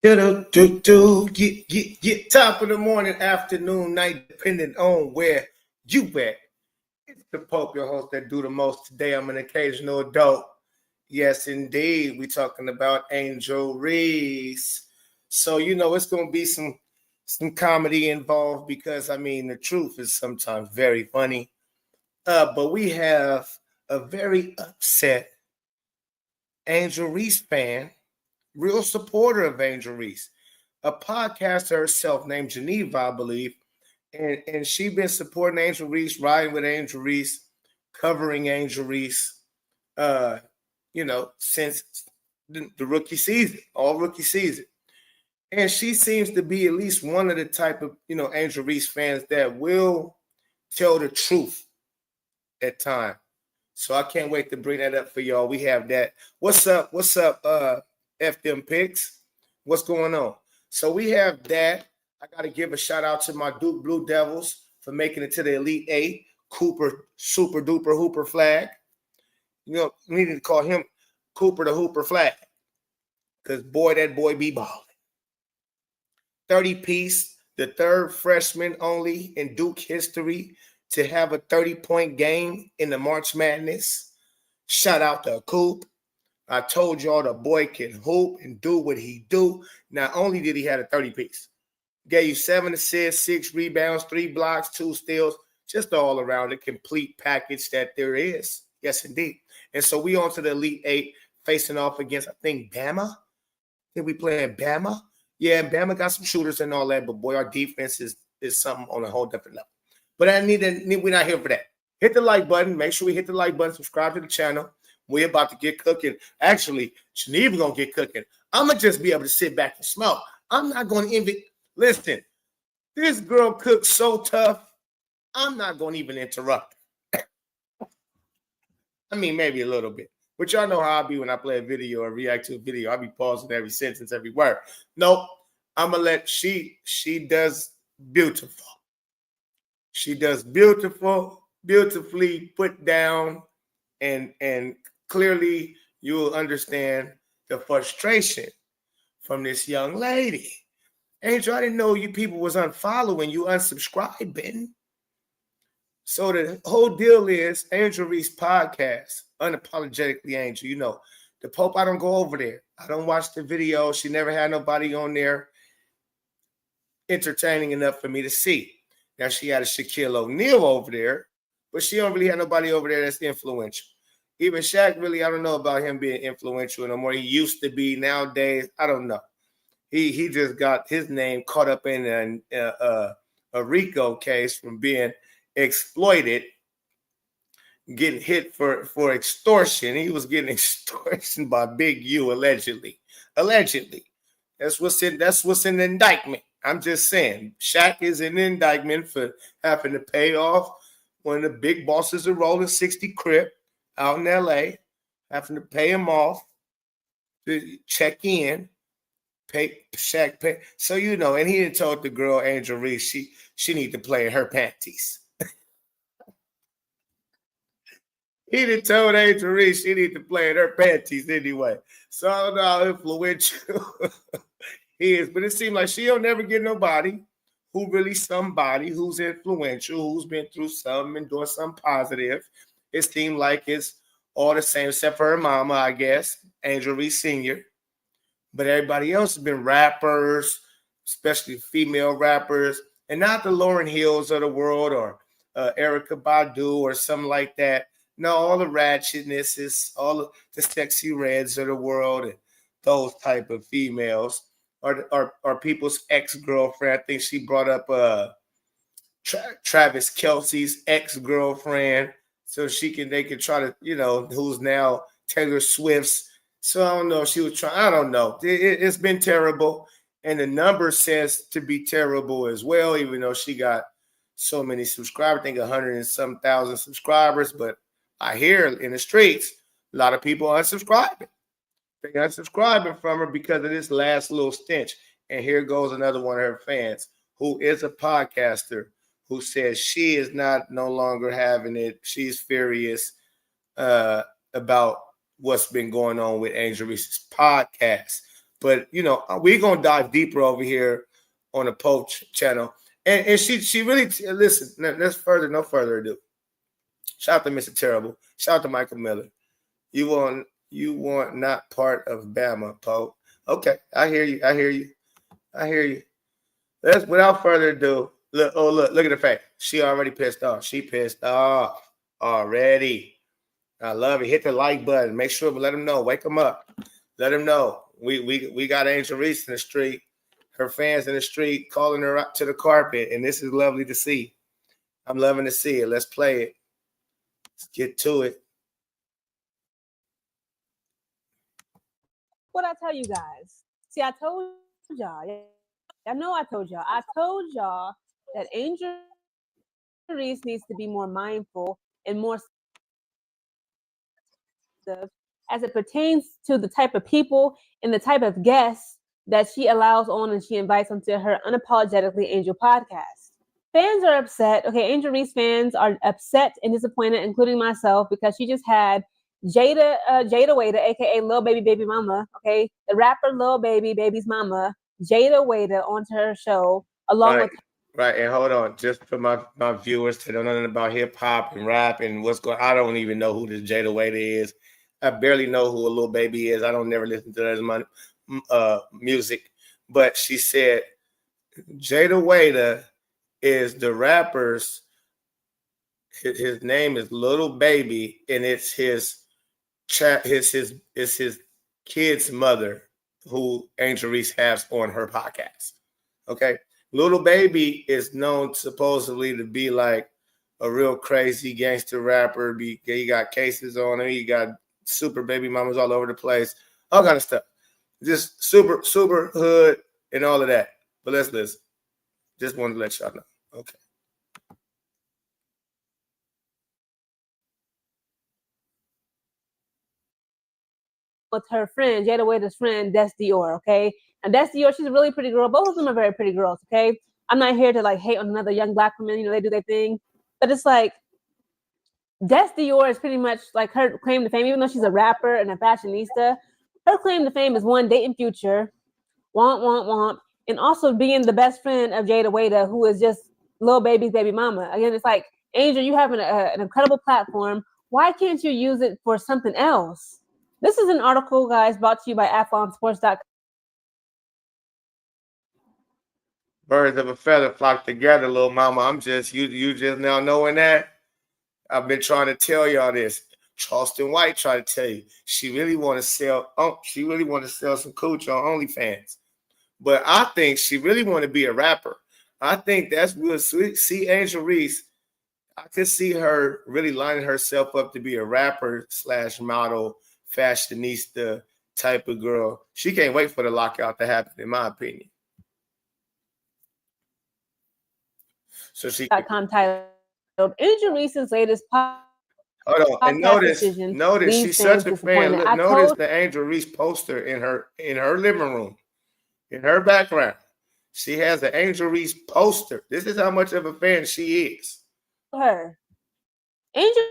Get top of the morning, afternoon, night, depending on where you at. It's the Pope, your host that do the most. Today I'm an occasional adult. Yes, indeed. We talking about Angel Reese. So it's gonna be some comedy involved because the truth is sometimes very funny. But we have a very upset Angel Reese fan, real supporter of Angel Reese, a podcaster herself named Geneva, I believe. And she been supporting Angel Reese, riding with Angel Reese, covering Angel Reese, since the rookie season, all rookie season. And she seems to be at least one of the type of, Angel Reese fans that will tell the truth at time. So I can't wait to bring that up for y'all. We have that. What's up? What's up, F them picks? What's going on? So we have that. I got to give a shout out to my Duke Blue Devils for making it to the Elite Eight. Cooper, super duper hooper flag. We need to call him Cooper the Hooper flag. Because boy, that boy be balling. 30-piece, the third freshman only in Duke history to have a 30-point game in the March Madness. Shout out to Coop. I told y'all the boy can hoop and do what he do. Not only did he have a 30-piece, gave you 7 assists, 6 rebounds, 3 blocks, 2 steals, just all around a complete package that there is. Yes, indeed. And so we on to the Elite Eight facing off against, I think, Bama. I think we playing Bama. Yeah, Bama got some shooters and all that, but boy, our defense is something on a whole different level. But we're not here for that. Hit the like button. Make sure we hit the like button. Subscribe to the channel. We're about to get cooking. Actually, Geneva going to get cooking. I'm going to just be able to sit back and smoke. I'm not going to envy. Listen, this girl cooks so tough, I'm not going to even interrupt her. Maybe a little bit. But y'all know how I be when I play a video or react to a video. I be pausing every sentence, every word. Nope. I'm going to let she does beautiful. She does beautifully put down, and clearly you will understand the frustration from this young lady. Angel, I didn't know you people was unfollowing, you unsubscribing. So the whole deal is Angel Reese podcast, Unapologetically Angel. The Pope, I don't go over there. I don't watch the video. She never had nobody on there entertaining enough for me to see. Now, she had a Shaquille O'Neal over there, but she don't really have nobody over there that's influential. Even Shaq, really, I don't know about him being influential no more. He used to be. Nowadays, I don't know. He just got his name caught up in a RICO case from being exploited, getting hit for extortion. He was getting extortion by Big U, allegedly. Allegedly. That's what's in the indictment. I'm just saying, Shaq is in indictment for having to pay off one of the big bosses of Rolling 60 Crip out in L.A., having to pay him off to check in, Shaq pay. So, and he had told the girl, Angel Reese, she need to play in her panties. He done told Angel Reese she need to play in her panties anyway. So I don't know how influential he is, but it seems like she'll never get nobody who really somebody who's influential, who's been through something and doing something positive. It seemed like it's all the same except for her mama, I guess, Angel Reese Sr. But everybody else has been rappers, especially female rappers, and not the Lauryn Hills of the world or Erykah Badu or something like that. No, all the ratchetness is all the sexy reds of the world and those type of females are people's ex-girlfriend. I think she brought up Travis Kelce's ex-girlfriend so they can try to, who's now Taylor Swift's. So I don't know if she was trying. I don't know. It's been terrible. And the number says to be terrible as well, even though she got so many subscribers. I think 100 and some thousand subscribers. But I hear in the streets, a lot of people unsubscribing. They're unsubscribing from her because of this last little stench. And here goes another one of her fans who is a podcaster who says she is no longer having it. She's furious about what's been going on with Angel Reese's podcast. But we're gonna dive deeper over here on the Poach channel. And she really listen. Let's no further ado. Shout out to Mr. Terrible. Shout out to Michael Miller. You want not part of Bama, Pope. Okay, I hear you. Let's without further ado. Look at the fact. She already pissed off. She pissed off already. I love it. Hit the like button. Make sure, let them know. Wake them up. Let them know. We got Angel Reese in the street. Her fans in the street calling her up to the carpet, and this is lovely to see. I'm loving to see it. Let's play it. Let's get to it. What I tell you guys? See, I told y'all. I know I told y'all. I told y'all that Angel Reese needs to be more mindful and more as it pertains to the type of people and the type of guests that she allows on and she invites onto her Unapologetically Angel podcast. Fans are upset. Okay, Angel Reese fans are upset and disappointed, including myself, because she just had Jada Waiter, aka Lil Baby Mama, okay, the rapper Lil Baby's mama, Jada Waiter, onto her show along with. Right, and hold on, just for my viewers to know nothing about hip hop and rap and what's going. I don't even know who this Jada Waiter is. I barely know who a Lil Baby is. I don't never listen to that as my music. But she said Jada Waiter is the rapper's. His name is Little Baby, and it's his kid's mother who Angel Reese has on her podcast. Okay. Little Baby is known supposedly to be like a real crazy gangster rapper. He got cases on him. He got super baby mamas all over the place. All kind of stuff. Just super hood and all of that. But let's listen. Just wanted to let y'all know. Okay. With her friend, Jada Waiter's friend, Des Dior, okay? And Des Dior, she's a really pretty girl. Both of them are very pretty girls, okay? I'm not here to like hate on another young black woman, they do their thing. But it's like, Des Dior is pretty much like her claim to fame, even though she's a rapper and a fashionista. Her claim to fame is one, dating Future, womp, and also being the best friend of Jada Waiter, who is just Lil Baby's baby mama. Again, it's like, Angel, you have an incredible platform. Why can't you use it for something else? This is an article, guys, brought to you by AthlonSports.com. Birds of a feather flock together, little mama. I'm just you just now knowing that. I've been trying to tell y'all this. Charleston White tried to tell you she really want to sell. She really want to sell some cooch on OnlyFans, but I think she really want to be a rapper. I think that's real sweet. See Angel Reese. I could see her really lining herself up to be a rapper / model, fashionista type of girl. She can't wait for the lockout to happen, in my opinion. So she titled Angel Reese's latest podcast. Hold on, and notice she's such a fan. Look, notice the Angel Reese poster in her living room, in her background. She has an Angel Reese poster. This is how much of a fan she is. Her Angel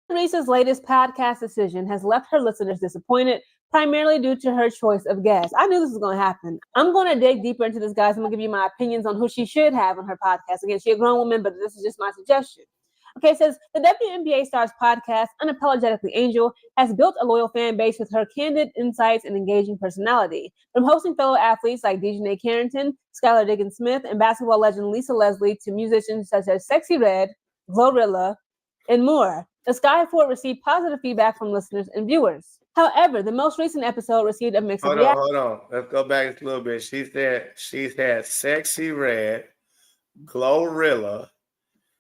Reese's latest podcast decision has left her listeners disappointed, primarily due to her choice of guests. I knew this was going to happen. I'm going to dig deeper into this, guys. I'm going to give you my opinions on who she should have on her podcast. Again, she's a grown woman, but this is just my suggestion. Okay, it says the WNBA Stars podcast, Unapologetically Angel, has built a loyal fan base with her candid insights and engaging personality. From hosting fellow athletes like Dejanay Carrington, Skylar Diggins-Smith, and basketball legend Lisa Leslie to musicians such as Sexy Red, Glorilla, and more. The Sky Fort received positive feedback from listeners and viewers. However, the most recent episode received a mix of reactions. Hold on. Let's go back a little bit. She said she's had Sexy Red, Glorilla.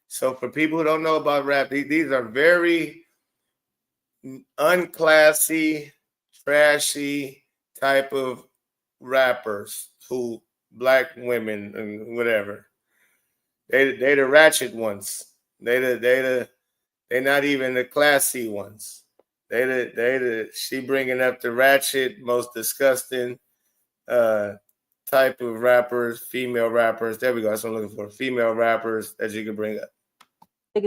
So for people who don't know about rap, these are very unclassy, trashy type of rappers who black women and whatever. They the ratchet ones. They're not even the classy ones. She bringing up the ratchet, most disgusting type of rappers, female rappers. There we go. That's what I'm looking for. Female rappers that you can bring up.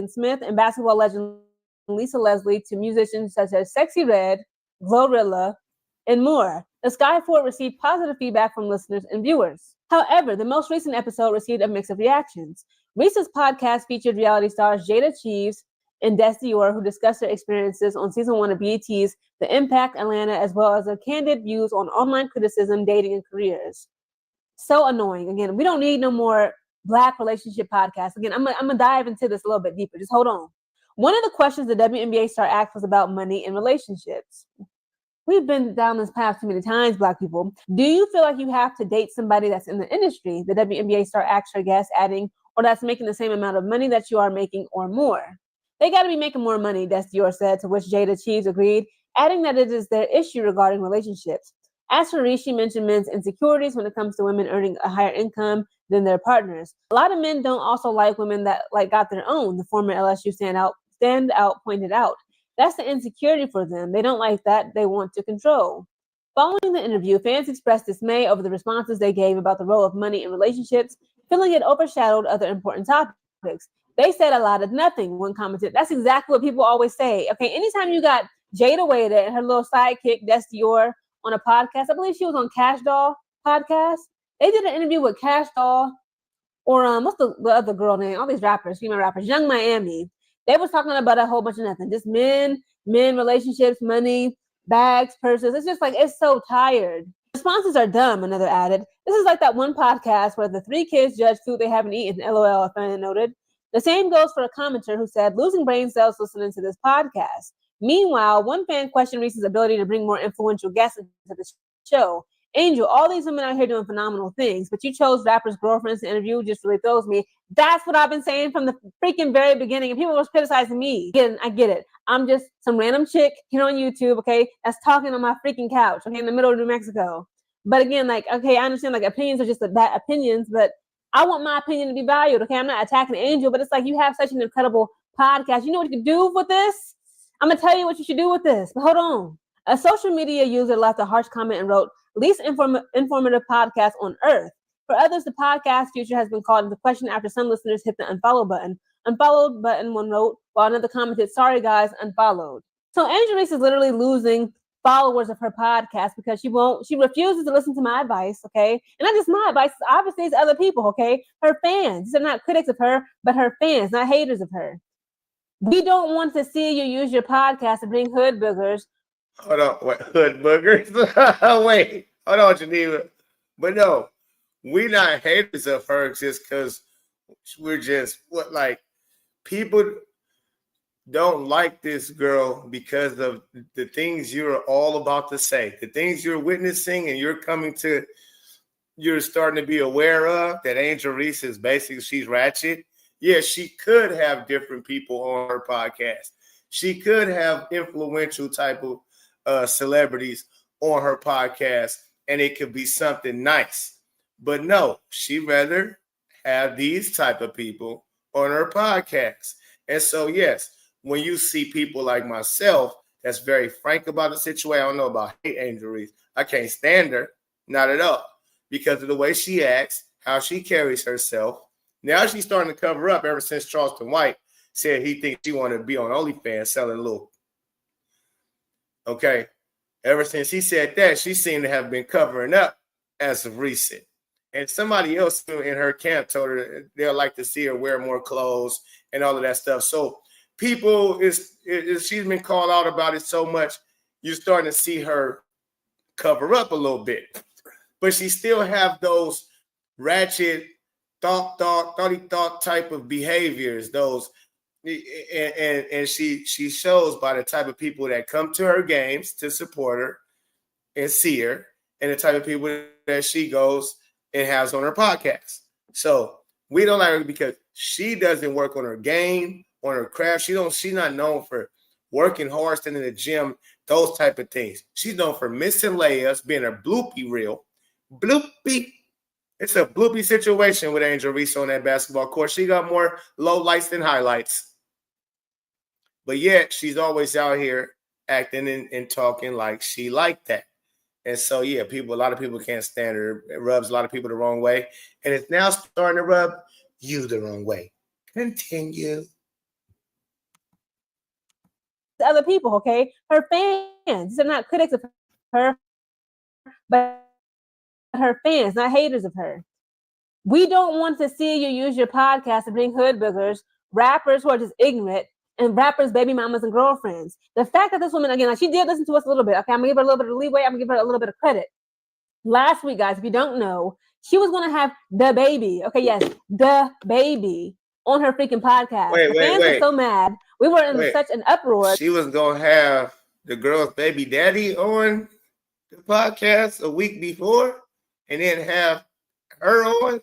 Smith and basketball legend Lisa Leslie to musicians such as Sexy Red, Glorilla, and more. The Sky Fort received positive feedback from listeners and viewers. However, the most recent episode received a mix of reactions. Reese's podcast featured reality stars Jada Cheeves and Des Dior, who discussed their experiences on season 1 of BET's The Impact Atlanta, as well as their candid views on online criticism, dating, and careers. So annoying. Again, we don't need no more Black relationship podcasts. Again, I'm gonna dive into this a little bit deeper. Just hold on. One of the questions the WNBA star asked was about money and relationships. We've been down this path too many times, Black people. Do you feel like you have to date somebody that's in the industry? The WNBA star asked her guest, adding, or that's making the same amount of money that you are making or more. They got to be making more money, Des Dior said, to which Jada Cheeves agreed, adding that it is their issue regarding relationships. As for Reese, she mentioned men's insecurities when it comes to women earning a higher income than their partners. A lot of men don't also like women that got their own, the former LSU standout pointed out. That's the insecurity for them. They don't like that. They want to control. Following the interview, fans expressed dismay over the responses they gave about the role of money in relationships, feeling it overshadowed other important topics. They said a lot of nothing, one commented. That's exactly what people always say. Okay, anytime you got Jada Waiter and her little sidekick, Des Dior, on a podcast, I believe she was on Cash Doll podcast. They did an interview with Cash Doll, or what's the other girl name? All these rappers, female rappers, Young Miami. They was talking about a whole bunch of nothing. Just men, relationships, money, bags, purses. It's just like, it's so tired. Responses are dumb, another added. This is like that one podcast where the 3 kids judge food they haven't eaten, LOL, a fan noted. The same goes for a commenter who said, losing brain cells listening to this podcast. Meanwhile, one fan questioned Reese's ability to bring more influential guests into the show. Angel, all these women out here doing phenomenal things, but you chose rappers' girlfriends to interview, just really throws me. That's what I've been saying from the freaking very beginning, and people was criticizing me. Again, I get it. I'm just some random chick here on YouTube, okay, that's talking on my freaking couch, okay, in the middle of New Mexico. But again, okay, I understand, opinions are just bad opinions, but I want my opinion to be valued, okay? I'm not attacking Angel, but it's like you have such an incredible podcast. You know what you can do with this? I'm going to tell you what you should do with this, but hold on. A social media user left a harsh comment and wrote, least informative podcast on earth. For others, the podcast future has been called into question after some listeners hit the unfollow button. Unfollowed button, one wrote, while another commented, sorry guys, unfollowed. So Angel Reese is literally losing followers of her podcast because she refuses to listen to my advice, okay? And not just my advice, obviously it's other people, okay? Her fans. These are not critics of her, but her fans, not haters of her. We don't want to see you use your podcast to bring hood boogers. Hold on, wait, hood boogers? Wait, hold on, Geneva. But no, we're not haters of her just because we're just, people don't like this girl because of the things you're all about to say, the things you're witnessing and you're starting to be aware of, that Angel Reese is basically, she's ratchet. Yeah, she could have different people on her podcast. She could have influential type of celebrities on her podcast, and it could be something nice. But no, she'd rather have these type of people on her podcast. And so, yes, when you see people like myself that's very frank about the situation, I don't know about Angel Reese. I can't stand her, not at all, because of the way she acts, how she carries herself. Now she's starting to cover up ever since Charleston White said he thinks she wanted to be on OnlyFans selling little. Okay. Ever since he said that, she seemed to have been covering up as of recent. And somebody else in her camp told her they'll like to see her wear more clothes and all of that stuff. So people, she's been called out about it so much, you're starting to see her cover up a little bit. But she still have those ratchet, thought type of behaviors, those, and she shows by the type of people that come to her games to support her and see her, and the type of people that she goes and has on her podcast. So we don't like her because she doesn't work on her game, on her craft. She's not known for working hard, standing in the gym, those type of things. She's known for missing layups, being a bloopy reel. Bloopy. It's a bloopy situation with Angel Reese on that basketball court. She got more low lights than highlights. But yet she's always out here acting and talking like she like that. And so, yeah, a lot of people can't stand her. It rubs a lot of people the wrong way. And it's now starting to rub you the wrong way. Continue. Other people, okay? Her fans. These are not critics of her. but her fans, not haters of her. We don't want to see you use your podcast to bring hood boogers, rappers who are just ignorant, and rappers, baby mamas, and girlfriends. The fact that this woman, again, like she did listen to us a little bit. Okay, I'm gonna give her a little bit of leeway. I'm gonna give her a little bit of credit. Last week, guys, if you don't know, she was gonna have the baby. Okay, yes, the baby on her freaking podcast. The fans were so mad. We were in such an uproar. She was gonna have the girl's baby daddy on the podcast a week before, and then have her on.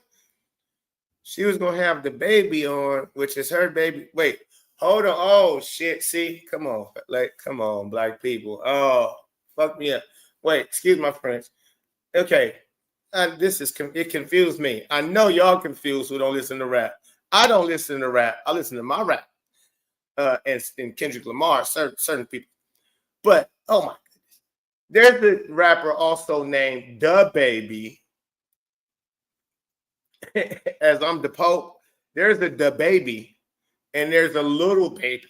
She was gonna have the baby on, which is her baby. Wait, hold on. Oh shit! See, come on, black people. Oh, fuck me up. Wait, excuse my French. Okay, it confused me. I know y'all confused who don't listen to rap. I don't listen to rap. I listen to my rap. And Kendrick Lamar, certain people. But oh my goodness, there's a rapper also named The Baby. As I'm the Pope, there's a The Baby, and there's a Little Baby.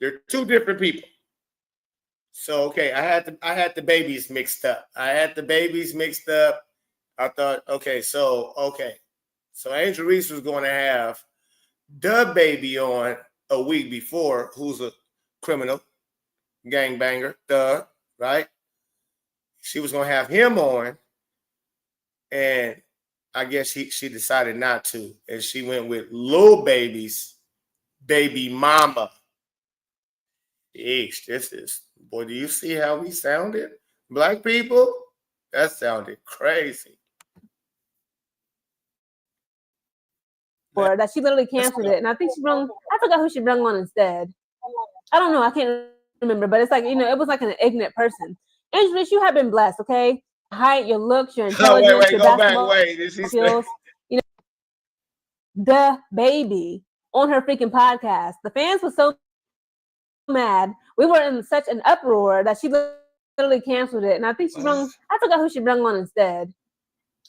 They're two different people. So okay, I had the babies mixed up. I thought, okay, so Angel Reese was going to have The Baby on a week before, who's a criminal, gangbanger, right? She was going to have him on, and I guess she decided not to, and she went with Lil Baby's baby mama. Eesh, boy, do you see how we sounded? Black people? That sounded crazy. Or that she literally canceled it. And I think I forgot who she brought on instead. I don't know. I can't remember. But it's like, it was like an ignorant person. Angel Reese, you have been blessed, okay? Height, your looks, your intelligence, your basketball skills. The Baby on her freaking podcast. The fans were so mad. We were in such an uproar that she literally canceled it. And I think I forgot who she brought on instead.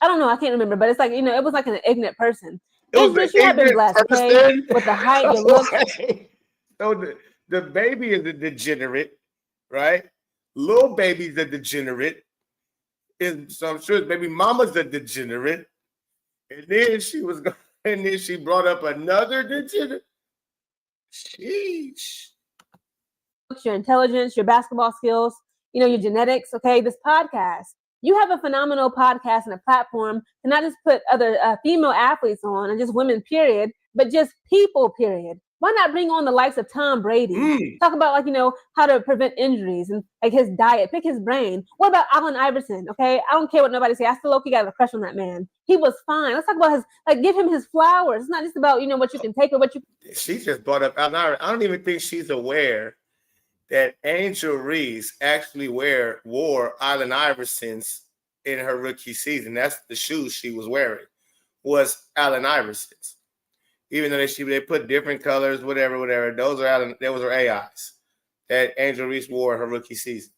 I don't know. I can't remember. But it's like, it was like an ignorant person. You have been blessed, okay? With the height, your looks. So the baby is a degenerate, right? Little baby's a degenerate. So I'm sure baby mama's a degenerate. And then she brought up another degenerate. Sheesh. Your intelligence, your basketball skills, your genetics, okay? This podcast. You have a phenomenal podcast and a platform to not just put other female athletes on and just women, period, but just people, period. Why not bring on the likes of Tom Brady? Talk about how to prevent injuries and like his diet, pick his brain. What about Allen Iverson? Okay, I don't care what nobody say. I still low-key got a crush on that man. He was fine. Let's talk about give him his flowers. It's not just about what you can take or what you. She just brought up Allen Iverson. I don't even think she's aware that Angel Reese actually wore Allen Iverson's in her rookie season. That's the shoes she was wearing, was Allen Iverson's. Even though they put different colors, whatever. Those are AIs that Angel Reese wore her rookie season.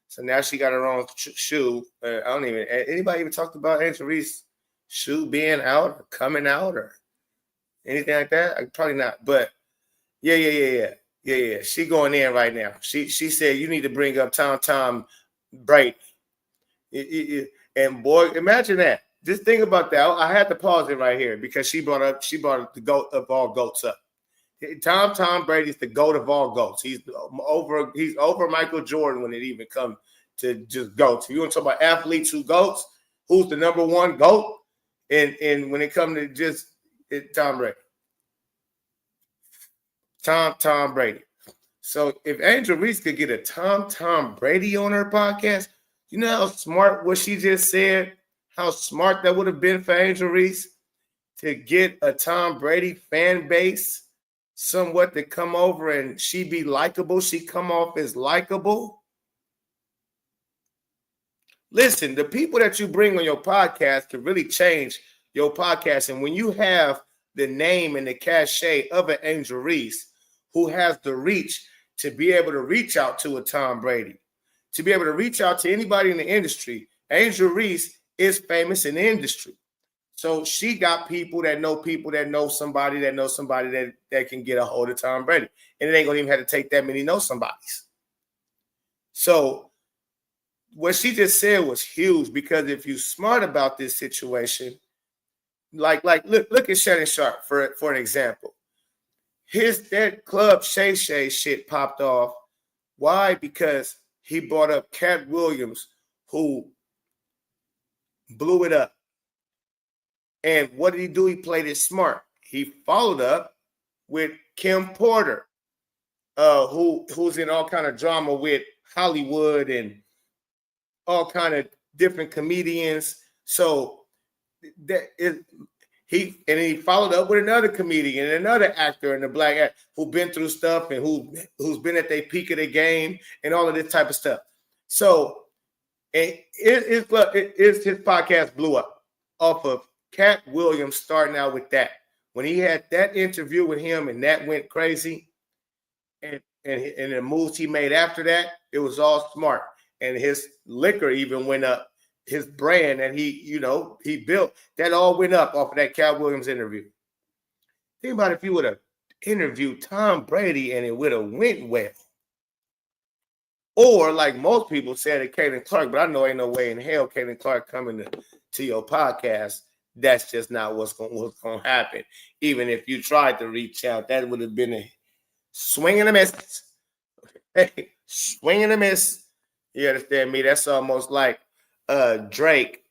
So now she got her own shoe. Anybody even talked about Angel Reese shoe being out or coming out or anything like that? Probably not. But yeah. She going in right now. She said you need to bring up Tom Brady. And boy, imagine that. Just think about that. I had to pause it right here because she brought up the GOAT of all GOATs up. Tom Brady's the GOAT of all GOATs. He's over Michael Jordan when it even comes to just GOATs. If you want to talk about athletes who GOATs, who's the number one GOAT? And when it comes to Tom Brady. Tom Brady. So if Angel Reese could get a Tom Brady on her podcast, you know how smart what she just said? How smart that would have been for Angel Reese to get a Tom Brady fan base somewhat to come over and she be likable. She come off as likable. Listen, the people that you bring on your podcast can really change your podcast. And when you have the name and the cachet of an Angel Reese who has the reach to be able to reach out to a Tom Brady, to be able to reach out to anybody in the industry, Angel Reese is famous in the industry. So she got people that know somebody that can get a hold of Tom Brady. And it ain't going to even have to take that many know somebodies. So what she just said was huge, because if you're smart about this situation, like look at Shannon Sharp for an example. That Club Shay Shay shit popped off. Why? Because he brought up Cat Williams, who blew it up. And what did he do? He played it smart. He followed up with Kim Porter, who's in all kind of drama with Hollywood and all kind of different comedians. So he followed up with another comedian and another actor and a black actor who've been through stuff and who's been at their peak of the game and all of this type of stuff. So his podcast blew up off of Cat Williams starting out with that. When he had that interview with him and that went crazy, and the moves he made after that, it was all smart. And his liquor even went up. His brand that he built, that all went up off of that Cat Williams interview. Think about if you would have interviewed Tom Brady and it would have went well. Or like most people said at Caitlin Clark, but I know ain't no way in hell Caitlin Clark coming to your podcast. That's just not what's going to happen. Even if you tried to reach out, that would have been a swing and a miss. Hey, swing and a miss. You understand me? That's almost like Drake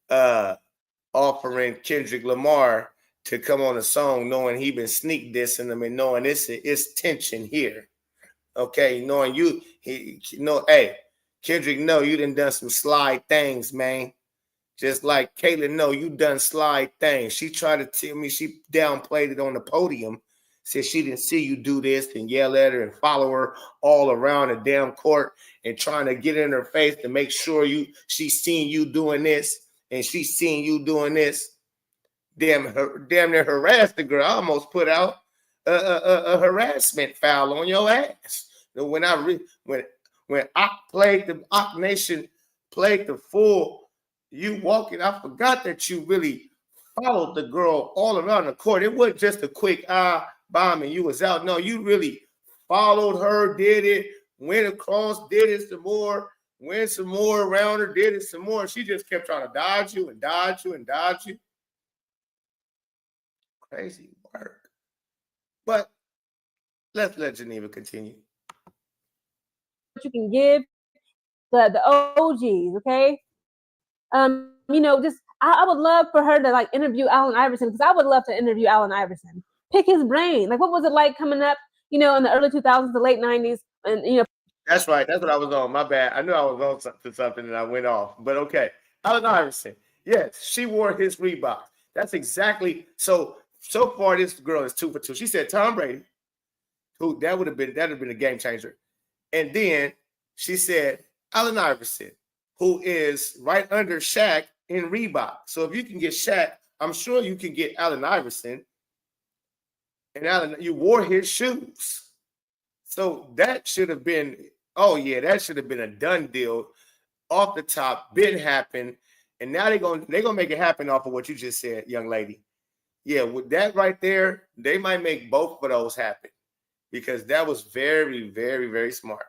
offering Kendrick Lamar to come on a song knowing he been sneak dissing him and knowing it's tension here. Okay, knowing hey, Kendrick, you done some sly things, man. Just like Caitlin, you done sly things. She tried to tell me, she downplayed it on the podium, said she didn't see you do this and yell at her and follow her all around the damn court and trying to get in her face to make sure she's seen you doing this and she's seen you doing this. Damn near harassed the girl. I almost put out a harassment foul on your ass. When Ock Nation played the full you walking, I forgot that you really followed the girl all around the court. It wasn't just a quick bomb and you was out. No, you really followed her, did it, went across, did it some more, went some more around her, did it some more. She just kept trying to dodge you and dodge you and dodge you. Crazy work. But let's let Geneva continue. You can give the OGs, okay? I would love for her to like interview Allen Iverson, because I would love to interview Allen Iverson. Pick his brain. Like, what was it like coming up, in the early 2000s, the late 90s, and That's right. That's what I was on. My bad. I knew I was on to something and I went off. But okay. Allen Iverson. Yes, she wore his Reebok. That's exactly so far. This girl is 2 for 2. She said Tom Brady, who that would have been a game changer. And then she said Allen Iverson, who is right under Shaq in Reebok. So if you can get Shaq, I'm sure you can get Allen Iverson. And Allen, you wore his shoes. So that should have been, that should have been a done deal off the top, been happen. And now they're gonna make it happen off of what you just said, young lady. Yeah, with that right there, they might make both of those happen, because that was very, very, very smart.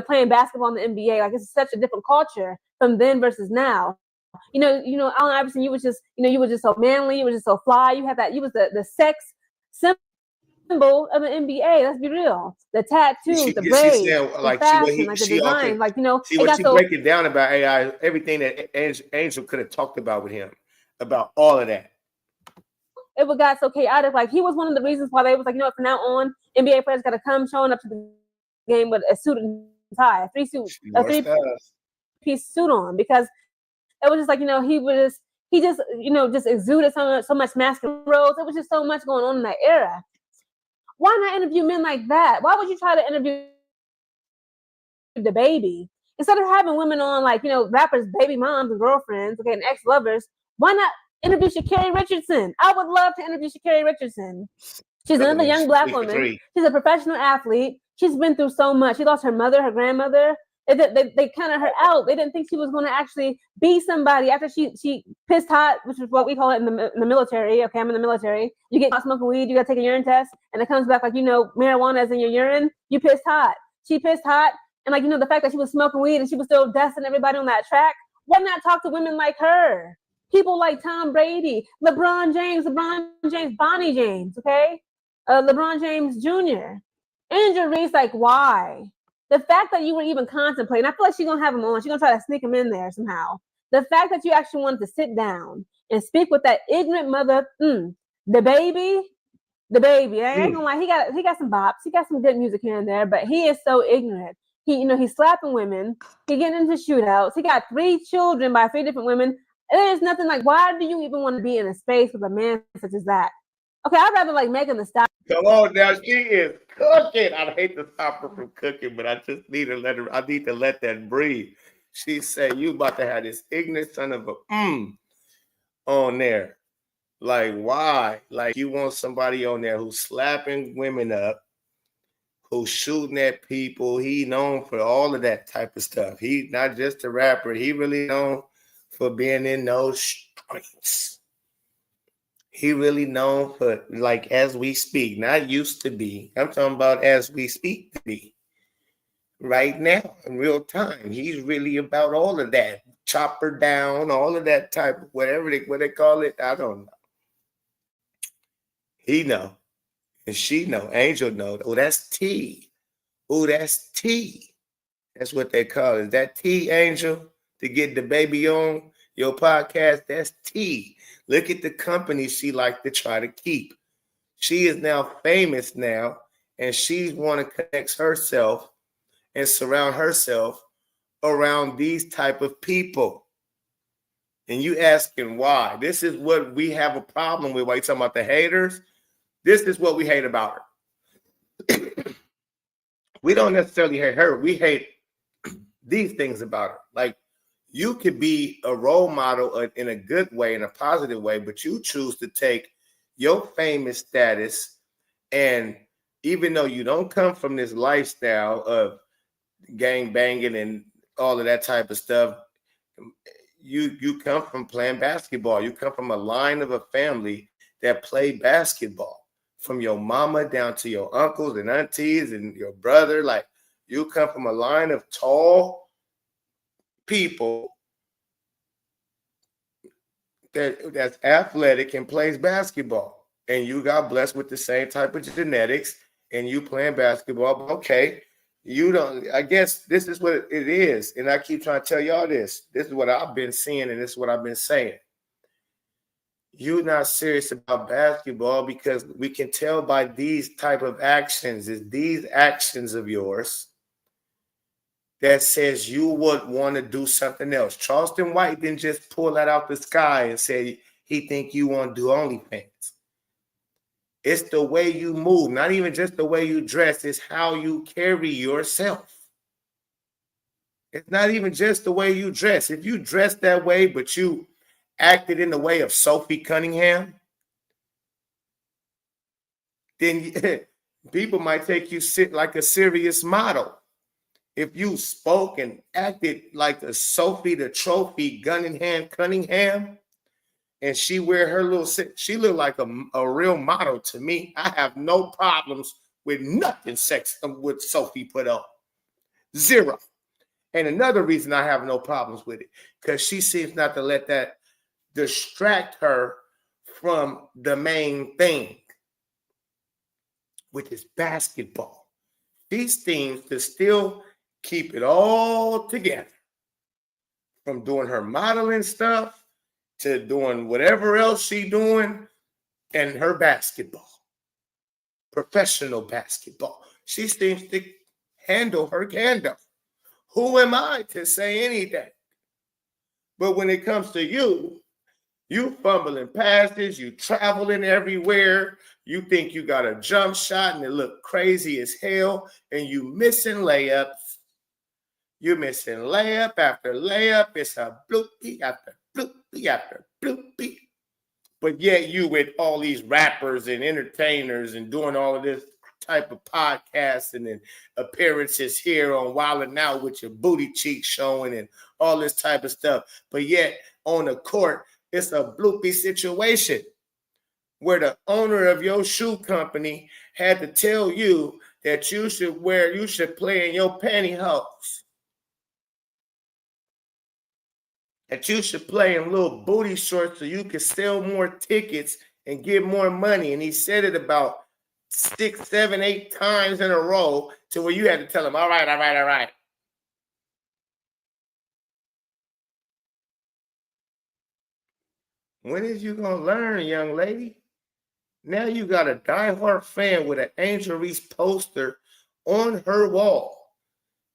Playing basketball in the NBA, like it's such a different culture from then versus now. Allen Iverson, you was just so manly, you was just so fly. You had that, you was the sex symbol of the NBA. Let's be real. The tattoos, the braids, the fashion, the design, See what you break it down about AI, everything that Angel could have talked about with him, about all of that. It got so chaotic. Like, he was one of the reasons why they was like, from now on, NBA players got to come showing up to the game with a suit and tie, a three-piece suit on, because it was just like, he just exuded so much masculine roles. It was just so much going on in that era. Why not interview men like that? Why would you try to interview the baby instead of having women on, like, rappers, baby moms and girlfriends, okay, and ex-lovers? Why not interview Sha'Carri Richardson? I would love to interview Sha'Carri Richardson. She's another young Black woman. She's a professional athlete. She's been through so much. She lost her mother, her grandmother. They counted her out. They didn't think she was going to actually be somebody after she pissed hot, which is what we call it in the military. Okay, I'm in the military. You get caught smoking weed, you got to take a urine test, and it comes back like, marijuana is in your urine. You pissed hot. She pissed hot. And like, the fact that she was smoking weed and she was still dusting everybody on that track. Why not talk to women like her? People like Tom Brady, LeBron James, Bonnie James, okay? LeBron James Jr., Angel Reese, like, why? The fact that you were even contemplating, I feel like she's going to have him on. She's going to try to sneak him in there somehow. The fact that you actually wanted to sit down and speak with that ignorant mother, the baby, I ain't gonna lie, he got some bops, he got some good music here and there, but he is so ignorant. He's slapping women, he getting into shootouts, he got 3 children by 3 different women. There's nothing like, why do you even want to be in a space with a man such as that? Okay, I'd rather like Megan Thee Stallion. Come on now, she is cooking. I hate to stop her from cooking, but I just need to let her. I need to let that breathe. She said, "You about to have this ignorant son of a on there. Like, why? Like, you want somebody on there who's slapping women up, who's shooting at people. He known for all of that type of stuff. He not just a rapper. He really known for being in those streets. He really known for, like, as we speak, not used to be. I'm talking about as we speak to be. Right now, in real time. He's really about all of that. Chopper down, all of that type of whatever what they call it. I don't know. He know. And she know. Angel know. Oh, that's T. Oh, that's T. That's what they call it. Is that T, Angel? To get the baby on your podcast? That's T. Look at the company she like to try to keep. She is now famous now, and she want to connect herself and surround herself around these type of people. And you asking why? This is what we have a problem with. Why you talking about the haters? This is what we hate about her. We don't necessarily hate her. We hate these things about her. Like, you could be a role model in a good way, in a positive way, but you choose to take your famous status, and even though you don't come from this lifestyle of gang banging and all of that type of stuff, you come from playing basketball. You come from a line of a family that played basketball, from your mama down to your uncles and aunties and your brother. Like, you come from a line of tall people that's athletic and plays basketball, and you got blessed with the same type of genetics, and you playing basketball. But okay, you don't. I guess this is what it is, and I keep trying to tell y'all this. This is what I've been seeing, and this is what I've been saying. You're not serious about basketball because we can tell by these type of actions. Is these actions of yours that says you would want to do something else. Charleston White didn't just pull that out the sky and say he think you want to do OnlyFans. It's the way you move, not even just the way you dress. It's how you carry yourself. It's not even just the way you dress. If you dress that way, but you acted in the way of Sophie Cunningham, then people might take you like a serious model. If you spoke and acted like a Sophie the Trophy gun in hand Cunningham, and she wear her little, she look like a real model to me. I have no problems with nothing sex with Sophie put on. Zero. And another reason I have no problems with it, because she seems not to let that distract her from the main thing, which is basketball. She seems to still keep it all together, from doing her modeling stuff to doing whatever else she's doing, and her basketball, professional basketball. She seems to handle her candle. Who am I to say anything? But when it comes to you fumbling passes, you traveling everywhere, you think you got a jump shot and it look crazy as hell, and you missing layups. You're missing layup after layup. It's a bloopy after bloopy after bloopy. But yet you with all these rappers and entertainers and doing all of this type of podcasts and then appearances here on Wild 'N Out with your booty cheeks showing and all this type of stuff. But yet on the court, it's a bloopy situation where the owner of your shoe company had to tell you that you should wear, you should play in your pantyhose. That you should play in little booty shorts so you can sell more tickets and get more money. And he said it about 6, 7, 8 times in a row to where you had to tell him, all right, all right, all right. When is you going to learn, young lady? Now you got a diehard fan with an Angel Reese poster on her wall.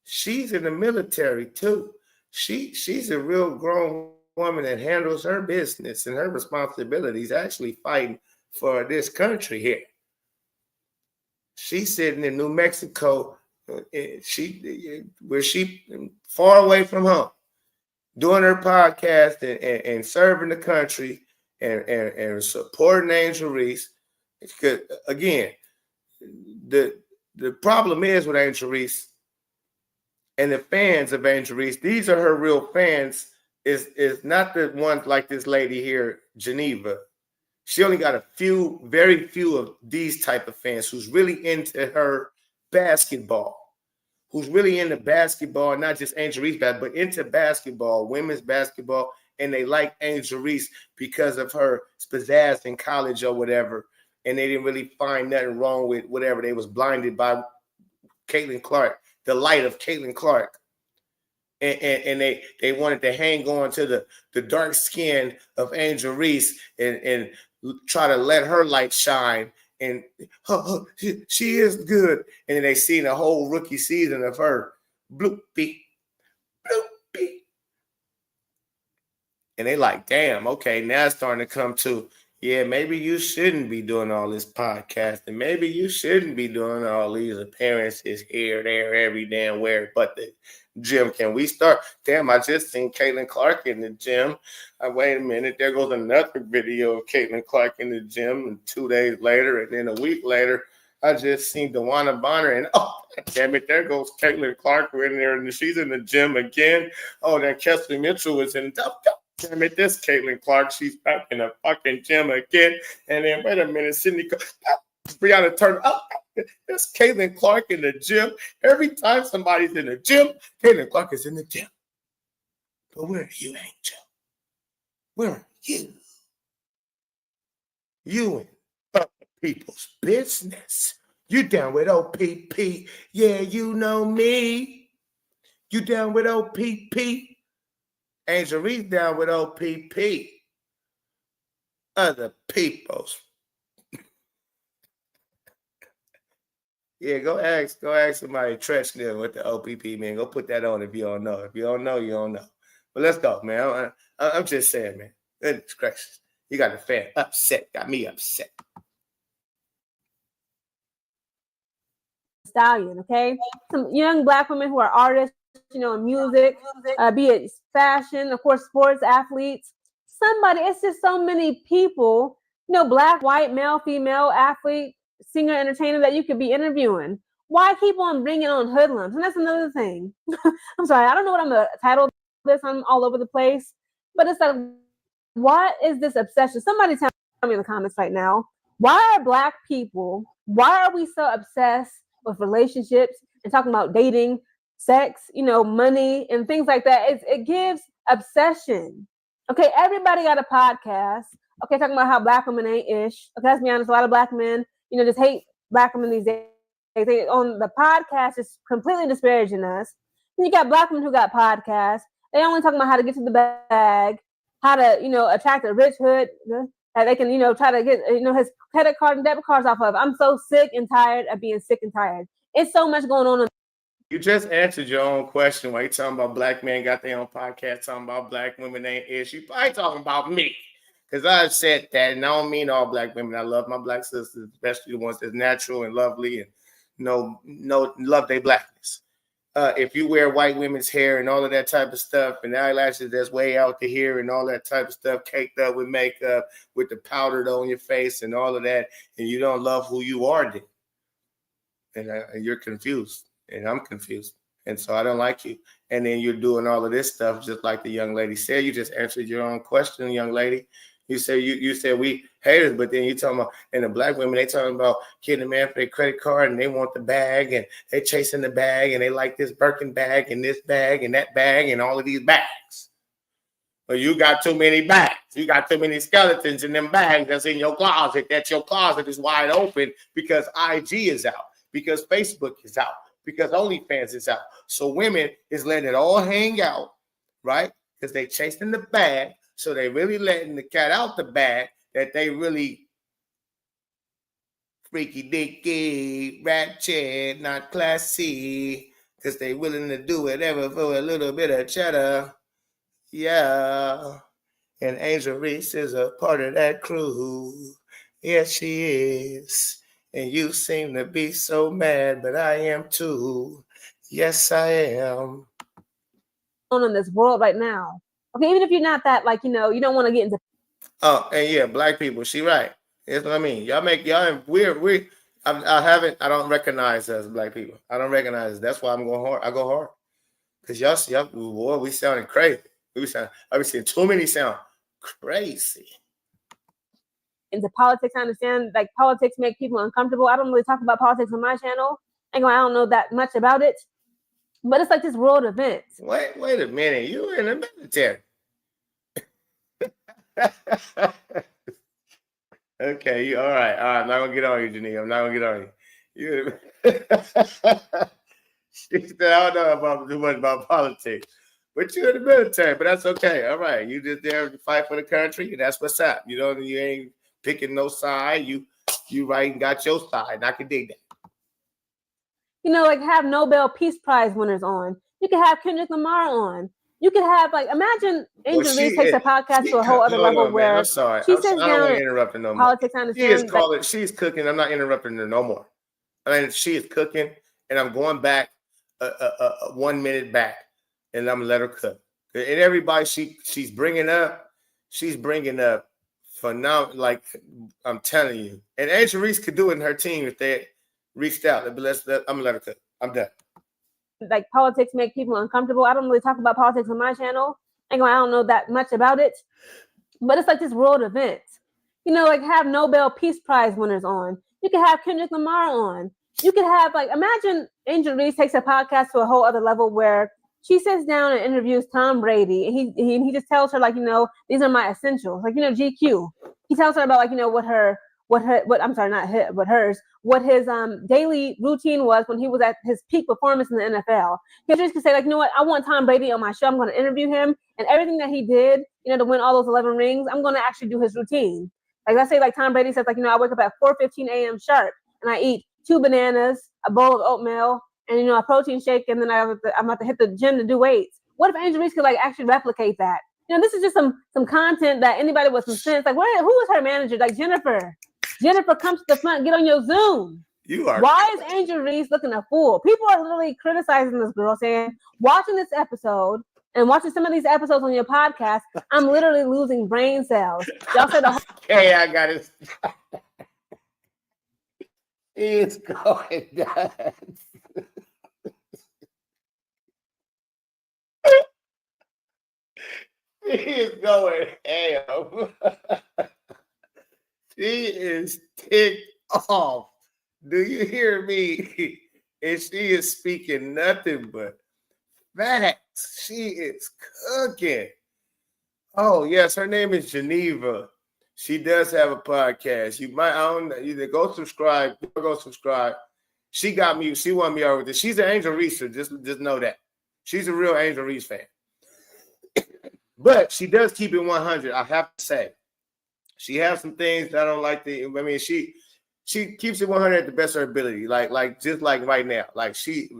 She's in the military too. She's a real grown woman that handles her business and her responsibilities, actually fighting for this country here. She's sitting in New Mexico, where she far away from home, doing her podcast and serving the country and supporting Angel Reese. Because again, the problem is with Angel Reese and the fans of Angel Reese, these are her real fans, is not the ones like this lady here, Geneva. She only got very few of these type of fans who's really into her basketball, who's really into basketball, not just Angel Reese, but into basketball, women's basketball, and they like Angel Reese because of her pizzazz in college or whatever, and they didn't really find nothing wrong with whatever. They was blinded by Caitlin Clark, the light of Caitlin Clark. And they wanted to hang on to the dark skin of Angel Reese and try to let her light shine. And she is good. And then they seen a whole rookie season of her. Bloopy, bloopy. And they like, damn, okay, now it's starting to come to, yeah, maybe you shouldn't be doing all this podcasting. Maybe you shouldn't be doing all these appearances here, there, every damn where but the gym. Can we start? Damn, I just seen Caitlin Clark in the gym. Wait a minute, there goes another video of Caitlin Clark in the gym. And 2 days later, and then a week later, I just seen DeWanna Bonner, and oh, damn it, there goes Caitlin Clark in there, and she's in the gym again. Oh, then Kelsey Mitchell was in. Damn it, this Caitlin Clark, she's back in the fucking gym again. And then wait a minute, Brianna Turner. Oh, there's Caitlin Clark in the gym. Every time somebody's in the gym, Caitlin Clark is in the gym. But where are you, Angel? Where are you? You in other people's business. You down with OPP. Yeah, you know me. You down with OPP. Angel Reese down with OPP. Other people's. Yeah, go ask somebody Tresh them with the OPP, man. Go put that on if you don't know. If you don't know, you don't know. But let's go, man. I'm just saying, man. Goodness gracious. You got the fan upset. Got me upset. Stallion, okay? Some young Black women who are artists, in music, be it fashion, of course, sports, athletes. It's just so many people, Black, white, male, female, athlete, singer, entertainer that you could be interviewing. Why keep on bringing on hoodlums? And that's another thing. I'm sorry, I don't know what I'm going to title this. I'm all over the place. But it's like, what is this obsession? Somebody tell me in the comments right now. Why are Black people, why are we so obsessed with relationships and talking about dating, sex, money and things like that? It gives obsession. Okay, everybody got a podcast. Okay, talking about how Black women ain't ish. Okay, let's be honest, a lot of Black men, just hate Black women these days. They on the podcast is completely disparaging us. Then you got Black women who got podcasts. They only talking about how to get to the bag, how to, attract a rich hood that they can, try to get, his credit card and debit cards off of. I'm so sick and tired of being sick and tired. It's so much going on. You just answered your own question. Why you talking about Black men got their own podcast, talking about Black women ain't ish? You probably talking about me. Because I said that, and I don't mean all Black women. I love my Black sisters, especially the ones that's natural and lovely and love their Blackness. If you wear white women's hair and all of that type of stuff, and eyelashes that's way out to here and all that type of stuff, caked up with makeup, with the powder on your face and all of that, and you don't love who you are, then, and you're confused, and I'm confused, and so I don't like you. And then you're doing all of this stuff, just like the young lady said. You just answered your own question, young lady. You said we haters, but then you talking about, and the black women, they talking about getting a man for their credit card and they want the bag and they chasing the bag and they like this Birkin bag and this bag and that bag and all of these bags. But you got too many bags. You got too many skeletons in them bags that's in your closet. That your closet is wide open because IG is out, because Facebook is out, because OnlyFans is out. So women is letting it all hang out, right? Because they chasing the bag. So they really letting the cat out the bag that they really freaky dicky, ratchet, not classy, because they willing to do whatever for a little bit of cheddar. Yeah. And Angel Reese is a part of that crew. Yes, she is. And you seem to be so mad, but I am too. Yes, I am. In this world right now. Okay, even if you're not that, like, you don't want to get into. Oh, and yeah, black people. She right. That's what I mean. Y'all I don't recognize us black people. I don't recognize us. That's why I'm going hard. I go hard. Because y'all, boy, we sounding crazy. I've been seeing too many sound crazy. Into politics, I understand, like, politics make people uncomfortable. I don't really talk about politics on my channel. I don't know that much about it. But it's like this world event. Wait a minute. You were in the military. Okay, all right. I'm not gonna get on you, Janine. I'm not gonna get on you. She said, I don't know about too much about politics, but you're in the military. But that's okay. All right, you just there to fight for the country, and that's what's up. You ain't picking no side. You right and got your side, and I can dig that. Like, have Nobel Peace Prize winners on. You could have Kendrick Lamar on. You could have, like, imagine Angel Reese takes a podcast to a whole other level where I'm sorry. She sits down. I don't want to interrupt her no more. Politics, I understand. She's cooking. I'm not interrupting her no more. I mean, she is cooking, and I'm going back 1 minute back, and I'm gonna let her cook. And everybody she's bringing up phenomenal. Like, I'm telling you, and Angel Reese could do it in her team if they reached out. But I'm gonna let her cook. I'm done. Like, politics make people uncomfortable. I don't really talk about politics on my channel. I don't know that much about it. But it's like this world event. Like, have Nobel Peace Prize winners on. You could have Kendrick Lamar on. You could have, like, imagine Angel Reese takes a podcast to a whole other level where she sits down and interviews Tom Brady, and he just tells her, like, these are my essentials. Like, GQ. He tells her about, like, what his daily routine was when he was at his peak performance in the NFL. He just could say, like, I want Tom Brady on my show. I'm going to interview him, and everything that he did, to win all those 11 rings, I'm going to actually do his routine. Like, let's say, like, Tom Brady says, like, I wake up at 4:15 a.m. sharp, and I eat 2 bananas, a bowl of oatmeal, and a protein shake, and then I'm about to hit the gym to do weights. What if Angel Reese could, like, actually replicate that? This is just some content that anybody with some sense, like, who was her manager? Like, Jennifer, come to the front, get on your Zoom. You are. Why is Angel Reese looking a fool? People are literally criticizing this girl, saying, watching this episode and watching some of these episodes on your podcast, I'm literally losing brain cells. Y'all said the whole. Hey, I got it. It's going nuts. She is going ham. She is ticked off. Do you hear me? And she is speaking nothing but facts. She is cooking. Oh, yes, her name is Geneva. She does have a podcast. You might either go subscribe. She got me. She won me over with this. She's an Angel Reese. Just know that. She's a real Angel Reese fan. But she does keep it 100. I have to say, she has some things that I don't like. She keeps it 100 at the best of her ability. Like just like right now, like she's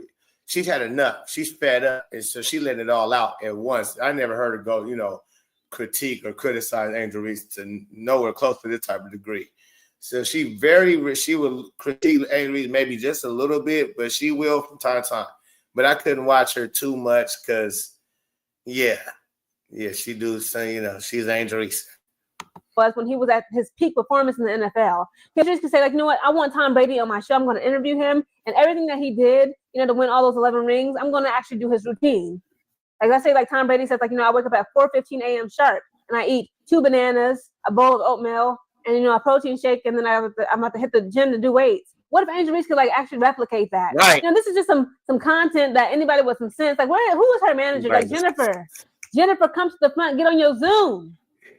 had enough. She's fed up, and so she letting it all out at once. I never heard her go, critique or criticize Angel Reese to nowhere close to this type of degree. So she will critique Angel Reese maybe just a little bit, but she will from time to time. But I couldn't watch her too much because, yeah, she do say, she's Angel Reese. Was when he was at his peak performance in the NFL. He just could say, like, I want Tom Brady on my show. I'm going to interview him, and everything that he did, to win all those 11 rings, I'm going to actually do his routine. Like, let's say, like, Tom Brady says, like, I wake up at 4:15 a.m. sharp, and I eat 2 bananas, a bowl of oatmeal, and a protein shake, and then I'm about to hit the gym to do weights. What if Angel Reese could like actually replicate that? Right. This is just some content that anybody with some sense, like who is her manager? Right. Like Jennifer, come to the front, get on your Zoom.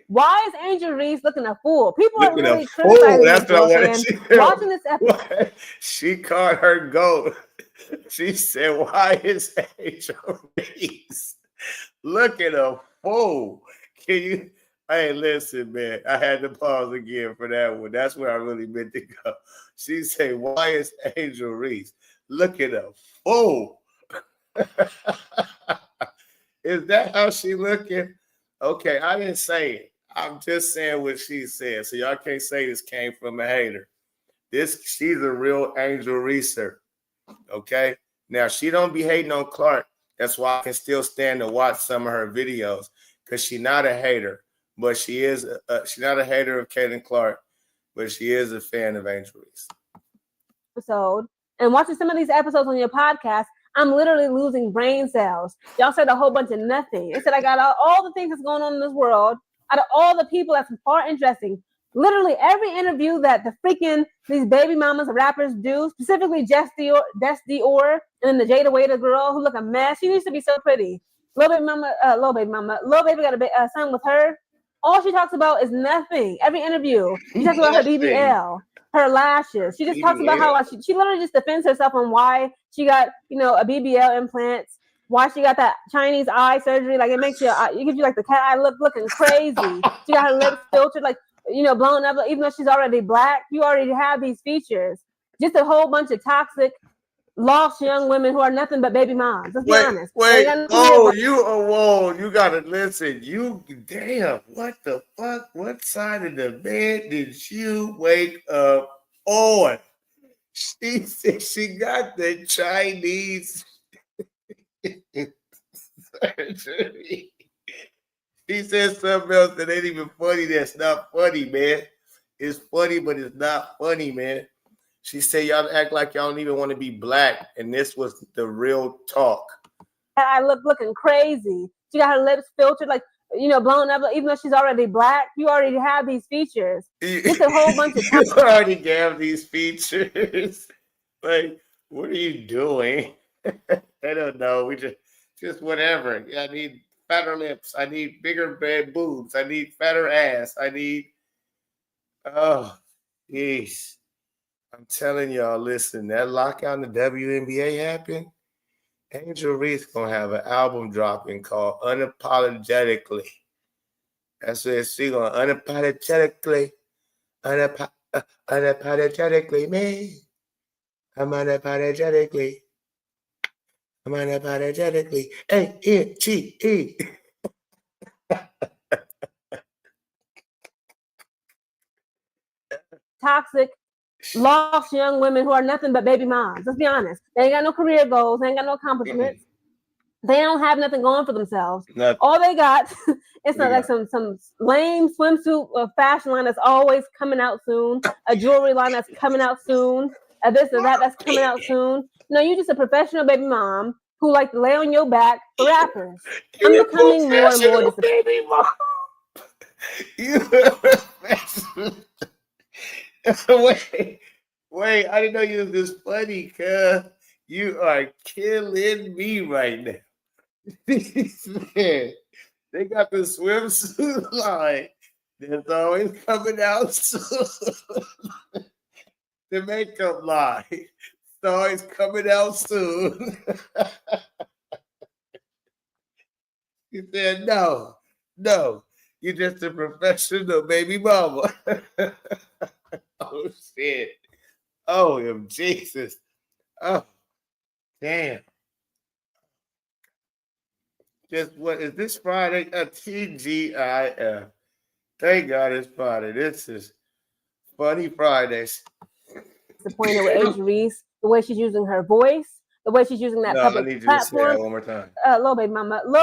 Why is Angel Reese looking a fool? People are really criticizing That's this what I girl, wanted. watching this episode. She called her goat. She said, "Why is Angel Reese looking a fool?" Can you? Hey, listen, man. I had to pause again for that one. That's where I really meant to go. She said, "Why is Angel Reese looking a fool?" Is that how she looking? Okay, I didn't say it. I'm just saying what she said. So y'all can't say this came from a hater. She's a real Angel Reeser. Okay. Now she don't be hating on Clark. That's why I can still stand to watch some of her videos because she's not a hater, but she is. She's not a hater of Caitlin Clark, but she is a fan of Angel Reese. Episode and watching some of these episodes on your podcast, I'm literally losing brain cells. Y'all said a whole bunch of nothing. It said I got all the things that's going on in this world. Out of all the people that's far interesting, literally every interview that these baby mamas rappers do, specifically Jess Dior, and then the Jada Waiter girl who look a mess. She used to be so pretty. Lil Baby got a son with her. All she talks about is nothing. Every interview, she talks about her BBL, her lashes. She just talks about how she literally just defends herself on why she got a BBL implants. Why she got that Chinese eye surgery? Like it makes you gives you like the cat eye looking crazy. She got her lips filtered, like blown up. Even though she's already black, you already have these features. Just a whole bunch of toxic, lost young women who are nothing but baby moms. Let's be honest. You gotta listen. Damn, what the fuck? What side of the bed did you wake up on? She said she got the Chinese surgery. She said something else that ain't even funny. That's not funny, man. It's funny, but it's not funny, man. She said y'all act like y'all don't even want to be black, and this was the real talk. I looking crazy. She got her lips filtered, like blown up. Even though she's already black, you already have these features. Just a whole bunch of you already have these features. Like, what are you doing? I don't know. We just whatever. I need fatter lips. I need bigger boobs. I need fatter ass. I need. Oh, jeez. I'm telling y'all, listen, that lockout in the WNBA happened. Angel Reese gonna have an album dropping called Unapologetically. That's what she gonna unapologetically me. I'm unapologetically ANGE. Toxic, lost young women who are nothing but baby moms. Let's be honest. They ain't got no career goals. They ain't got no accomplishments. They don't have nothing going for themselves. Nothing. All they got, it's not like some lame swimsuit fashion line that's always coming out soon, a jewelry line that's coming out soon, a this or that that's coming out soon. No, you're just a professional baby mom who like to lay on your back for rappers. I'm becoming more and more disappointed. Baby mom. You a professional. Wait, I didn't know you was this funny, cuz. You are killing me right now. Man, they got the swimsuit line that's always coming out soon. The makeup line is always coming out soon. He said, no, you're just a professional baby mama. Oh, shit. Oh, Jesus. Oh, damn. Just what is this Friday? TGIF. Thank God it's Friday. This is Funny Fridays. Disappointed with Angel Reese, the way she's using her voice, the way she's using that public I need you platform. to say that one more time. Lil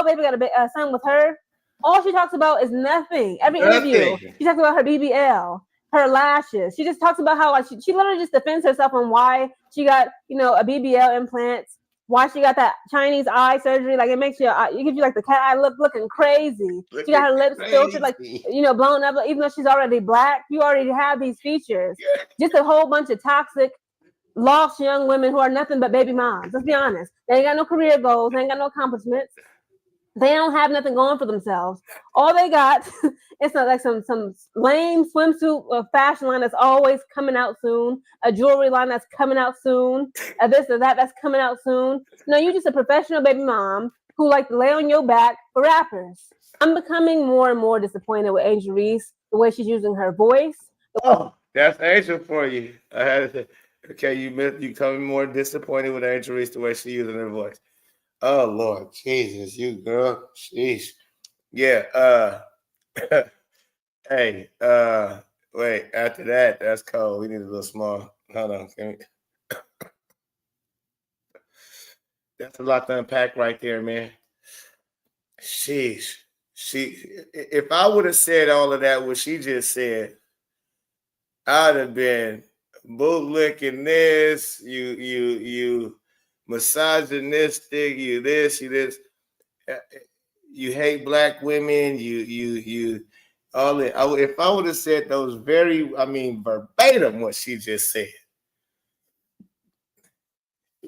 Baby got a son with her. All she talks about is nothing. Every interview, she talks about her BBL, her lashes. She just talks about how she literally just defends herself on why she got a BBL implants. Why she got that Chinese eye surgery? Like it makes you, it gives you like the cat eye look, looking crazy. She got her lips filtered, like blown up. Even though she's already black, you already have these features. Just a whole bunch of toxic, lost young women who are nothing but baby moms. Let's be honest. They ain't got no career goals. They ain't got no accomplishments. They don't have nothing going for themselves. All they got is like some lame swimsuit fashion line that's always coming out soon, a jewelry line that's coming out soon, a this or that that's coming out soon. No, you're just a professional baby mom who like to lay on your back for rappers. I'm becoming more and more disappointed with Angel Reese, the way she's using her voice. Oh, that's Angel for you. I had to, okay, you coming more disappointed with Angel Reese the way she's using her voice. Oh Lord, Jesus, you girl, sheesh. Yeah, hey, wait, after that, that's cold. We need a little small. Hold on, that's a lot to unpack right there, man. Sheesh. If I would have said all of that, what she just said, I'd have been bootlicking this, you misogynistic, you this, you hate black women, you all that. If I would have said those verbatim what she just said.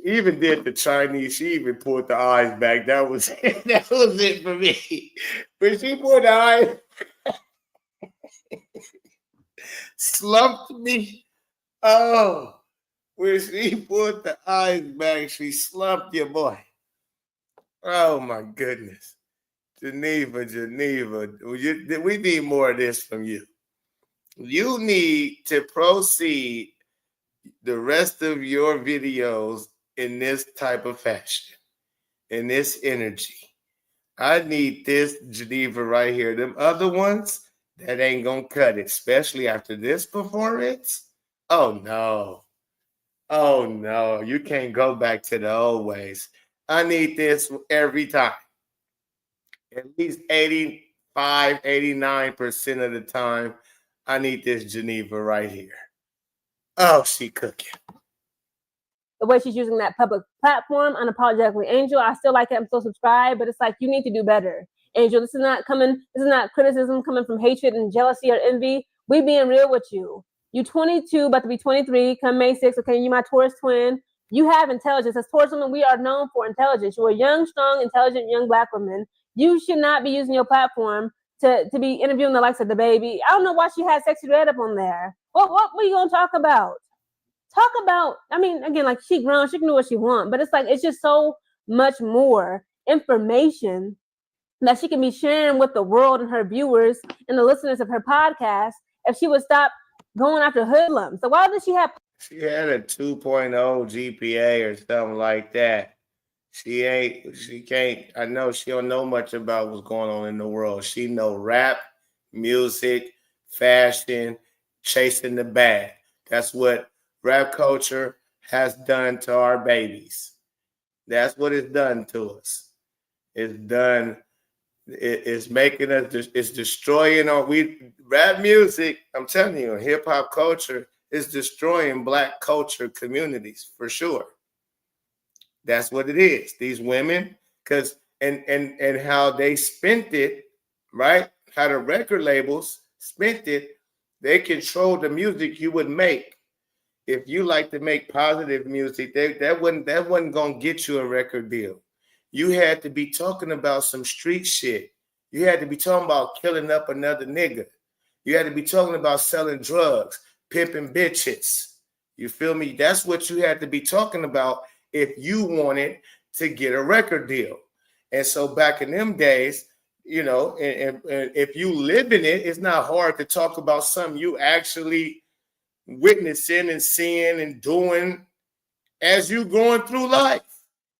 Even did the Chinese, she even pulled the eyes back. That was it. That was it for me. When she pulled the eyes, slumped me. Oh, when she pulled the eyes back, she slumped your boy. Oh my goodness. Geneva, we need more of this from you. You need to proceed the rest of your videos in this type of fashion, in this energy. I need this Geneva right here. Them other ones, that ain't gonna cut it, especially after this performance. Oh no. Oh no, you can't go back to the old ways. I need this every time. At least 85, 89% of the time, I need this Geneva right here. Oh, she cooking. The way she's using that public platform unapologetically. Angel, I still like it. I'm still subscribed, but it's like you need to do better. Angel, this is not criticism coming from hatred and jealousy or envy. We being real with you. You 22, about to be 23, come May 6th, okay, you my Taurus twin. You have intelligence. As Taurus women, we are known for intelligence. You're a young, strong, intelligent, young black woman. You should not be using your platform to be interviewing the likes of the baby. I don't know why she had Sexy Red up on there. What were you going to talk about? Talk about, I mean, again, like she grown, she can do what she wants, but it's like, it's just so much more information that she can be sharing with the world and her viewers and the listeners of her podcast if she would stop going after hoodlums. So why does she have? She had a 2.0 GPA or something like that. She can't, I know she don't know much about what's going on in the world. She know rap, music, fashion, chasing the bag. That's what rap culture has done to our babies. That's what it's done to us. It's making us, it's destroying rap music. I'm telling you, hip hop culture is destroying black culture communities for sure. That's what it is. These women, because and how they spent it, right? How the record labels spent it, they control the music you would make. If you like to make positive music, that wasn't gonna get you a record deal. You had to be talking about some street shit. You had to be talking about killing up another nigga. You had to be talking about selling drugs, pimping bitches. You feel me? That's what you had to be talking about if you wanted to get a record deal. And so back in them days, you know, and if you live in it, it's not hard to talk about something you actually witnessing and seeing and doing as you going through life,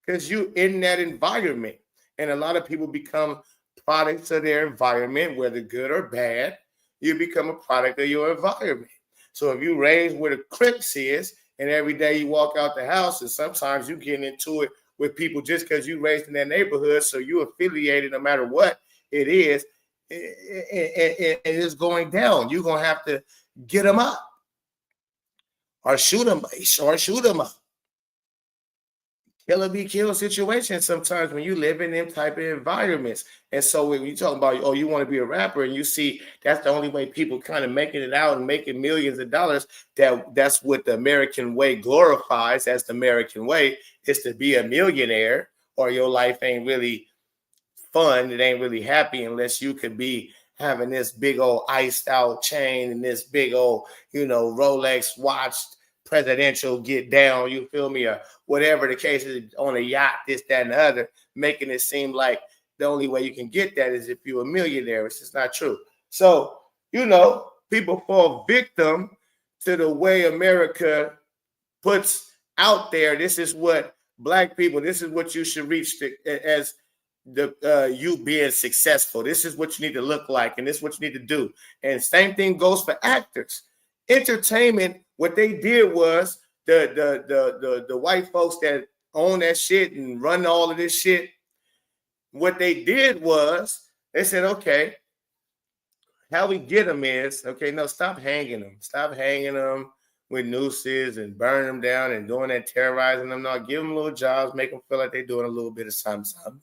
because you in that environment. And a lot of people become products of their environment, whether good or bad. You become a product of your environment. So if you raised where the Crips is, and every day you walk out the house, and sometimes you get into it with people just because you raised in that neighborhood, so you affiliated no matter what it is, and it's going down. You're gonna have to get them up or shoot them up. kill or be killed situations sometimes when you live in them type of environments. And so when you talk about, oh, you want to be a rapper, and you see that's the only way people kind of making it out and making millions of dollars, that's what the American way glorifies as the American way, is to be a millionaire, or your life ain't really fun. It ain't really happy unless you could be having this big old iced out chain and this big old, Rolex watch, presidential get down, you feel me, or whatever the case is, on a yacht, this, that, and the other, making it seem like the only way you can get that is if you're a millionaire. It's just not true. So, people fall victim to the way America puts out there. This is what Black people, this is what you should reach as you being successful. This is what you need to look like, and this is what you need to do. And same thing goes for actors. Entertainment, what they did was the white folks that own that shit and run all of this shit, what they did was they said, okay, how we get them is, okay, no, stop hanging them. Stop hanging them with nooses and burn them down and doing that, terrorizing them. No, give them little jobs, make them feel like they're doing a little bit of something,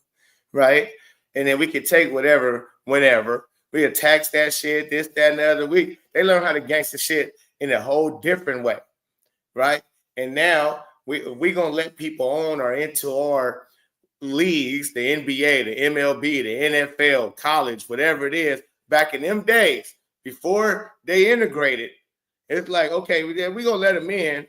right? And then we could take whatever, whenever. We could tax that shit, this, that, and the other. They learn how to gangster shit in a whole different way, right? And now we going to let people on or into our leagues, the NBA, the MLB, the NFL, college, whatever it is. Back in them days, before they integrated, it's like, okay, we're going to let them in.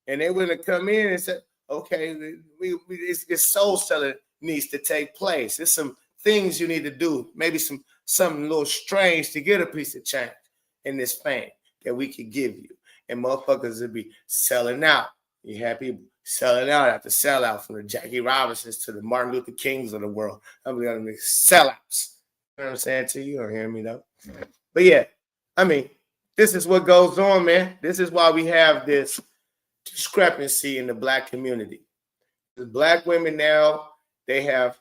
And they would have come in and said, okay, it's soul selling needs to take place. There's some things you need to do, maybe something a little strange to get a piece of change in this fame that we could give you. And motherfuckers would be selling out. You have people selling out after sellout, from the Jackie Robinsons to the Martin Luther Kings of the world. I'm going to be sellouts. You know what I'm saying to you? You don't hear me though. But yeah, I mean, this is what goes on, man. This is why we have this discrepancy in the Black community. The Black women now, they have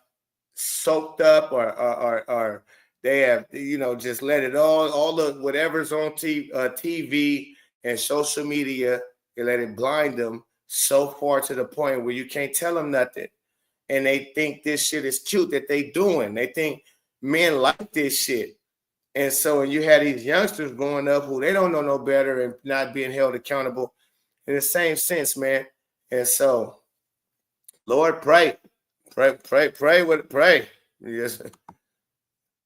soaked up or they have, just let it all the whatever's on TV and social media, they let it blind them so far to the point where you can't tell them nothing. And they think this shit is cute that they doing. They think men like this shit. And so when you had these youngsters growing up who they don't know no better and not being held accountable in the same sense, man. And so, Lord, pray. Yes.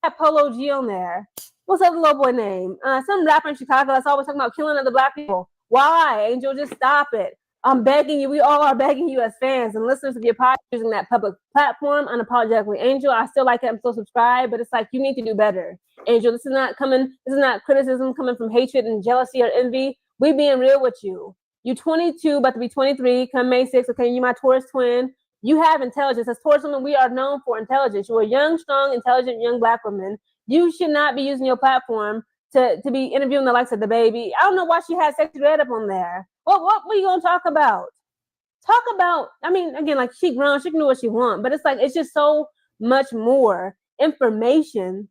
That Polo G on there. What's that little boy name? Some rapper in Chicago that's always talking about killing other Black people. Why, Angel? Just stop it. I'm begging you. We all are begging you as fans and listeners of your podcast using that public platform unapologetically. Angel, I still like it. I'm still subscribed, but it's like you need to do better. Angel, this is not criticism coming from hatred and jealousy or envy. We being real with you. You 22, about to be 23, come May 6th. Okay, you my Taurus twin. You have intelligence. As Taurus women, we are known for intelligence. You're a young, strong, intelligent, young Black woman. You should not be using your platform to be interviewing the likes of the baby. I don't know why she had sexy red up on there. What are you gonna talk about? Talk about, I mean, again, like she grown, she can do what she wants, but it's like it's just so much more information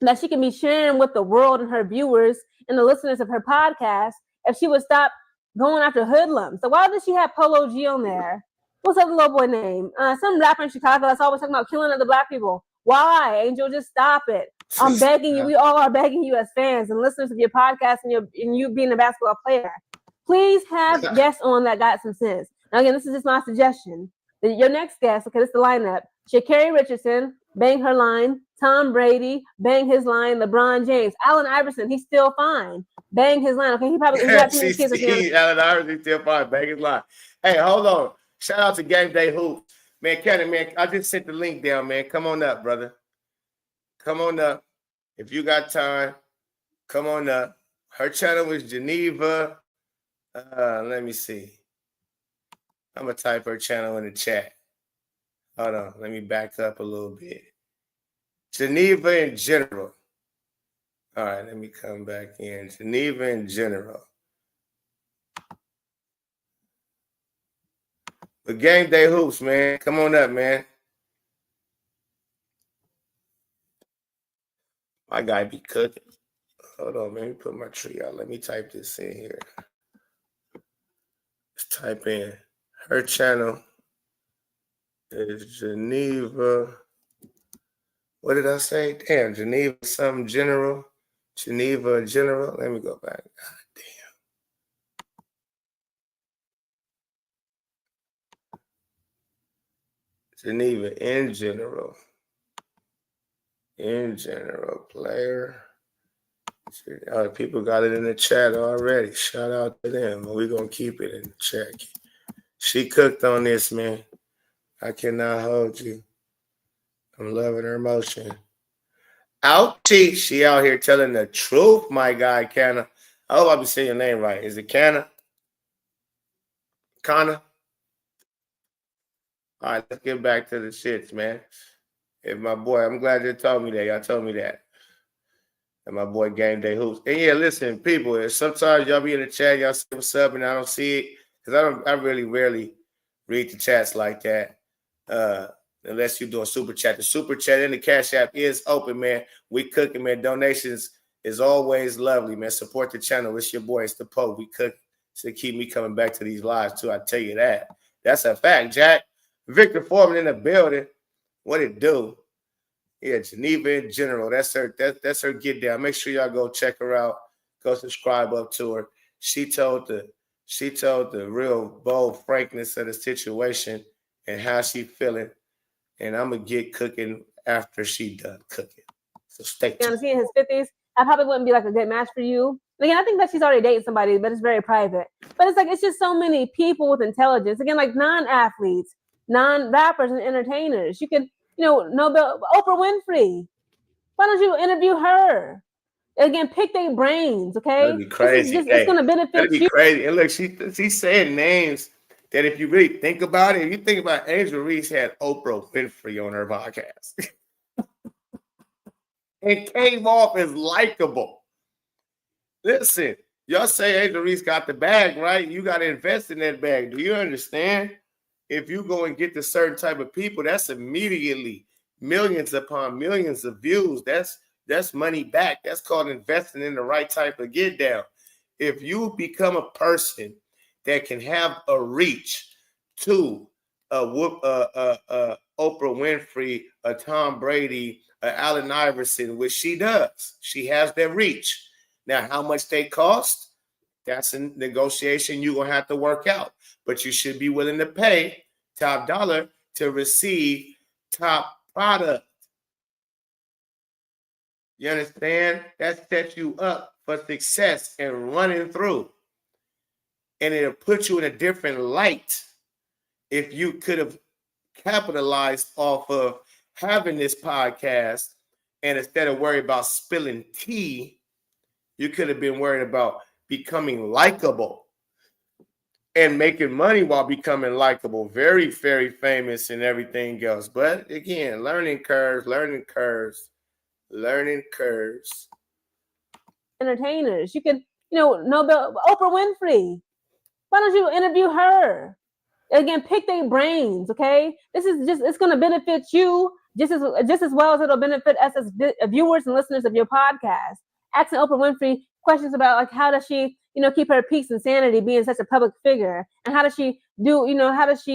that she can be sharing with the world and her viewers and the listeners of her podcast if she would stop going after hoodlums. So why does she have Polo G on there? What's that little boy name? Some rapper in Chicago that's always talking about killing other Black people. Why, Angel? Just stop it. I'm begging you. We all are begging you as fans and listeners of your podcast and you being a basketball player. Please have guests on that got some sense. Now, again, this is just my suggestion. Your next guest, okay, this is the lineup. Sha'Carri Richardson, bang her line. Tom Brady, bang his line. LeBron James. Allen Iverson, he's still fine. Bang his line. Okay, he got too many kids. Allen Iverson still fine. Bang his line. Hey, hold on. Shout out to Game Day Hoops. Man, Kenny, man, I just sent the link down, man. Come on up, brother. Come on up. If you got time, come on up. Her channel is Geneva. Let me see. I'm going to type her channel in the chat. Hold on. Let me back up a little bit. Geneva in general. All right, let me come back in. Geneva in general. But Game Day Hoops, man. Come on up, man. My guy be cooking. Hold on, man. Let me put my tree out. Let me type this in here. Let's type in her channel. is Geneva. What did I say? Damn, Geneva something general. Geneva General. Let me go back. God damn. Geneva in general. In general, player. People got it in the chat already. Shout out to them. We're going to keep it in check. She cooked on this, man. I cannot hold you. I'm loving her motion. Ouchie. She out here telling the truth, my guy, Canna. I hope I be saying your name right. Is it Canna? Kana? All right, let's get back to the shits, man. If my boy, I'm glad you told me that. Y'all told me that. And my boy Game Day Hoops. And yeah, listen, people, sometimes y'all be in the chat, y'all say what's up, and I don't see it. Because I really rarely read the chats like that. Unless you're doing super chat. The super chat and the Cash App is open, man. We cooking, man. Donations is always lovely, man. Support the channel. It's your boy, it's the Pope. We cook to keep me coming back to these lives, too. I tell you that. That's a fact, Jack. Victor Foreman in the building. What it do? Yeah, Geneva in general. That's her get down. Make sure y'all go check her out. Go subscribe up to her. She told the real bold frankness of the situation and how she feeling. And I'm gonna get cooking after she done cooking. So stay tuned. Honestly, in his 50s, I probably wouldn't be like a good match for you. Again, I think that she's already dating somebody, but it's very private. But it's like it's just so many people with intelligence. Again, like non-athletes, non-rappers, and entertainers. You could, Nobel, Oprah Winfrey. Why don't you interview her? Again, pick their brains, okay? That'd be crazy. It's going to benefit that'd be you. Crazy. And look, she's saying names that if you really think about it, if you think about Angel Reese had Oprah Winfrey on her podcast and came off as likable. Listen, y'all say Angel Reese got the bag, right? You got to invest in that bag. Do you understand? If you go and get the certain type of people, that's immediately millions upon millions of views. That's money back. That's called investing in the right type of get down. If you become a person that can have a reach to Oprah Winfrey, a Tom Brady, a Allen Iverson, which she does, she has that reach. Now, how much they cost? That's a negotiation you're going to have to work out. But you should be willing to pay top dollar to receive top product. You understand? That sets you up for success and running through. And it'll put you in a different light if you could have capitalized off of having this podcast. And instead of worrying about spilling tea, you could have been worried about becoming likable and making money while becoming likable. Very, very famous and everything else. But again, learning curves. Entertainers. You could, Nobel, Oprah Winfrey. Why don't you interview her? Again, pick their brains, okay? It's going to benefit you just as well as it'll benefit us as viewers and listeners of your podcast. Asking Oprah Winfrey questions about like how does she, keep her peace and sanity being such a public figure, and how does she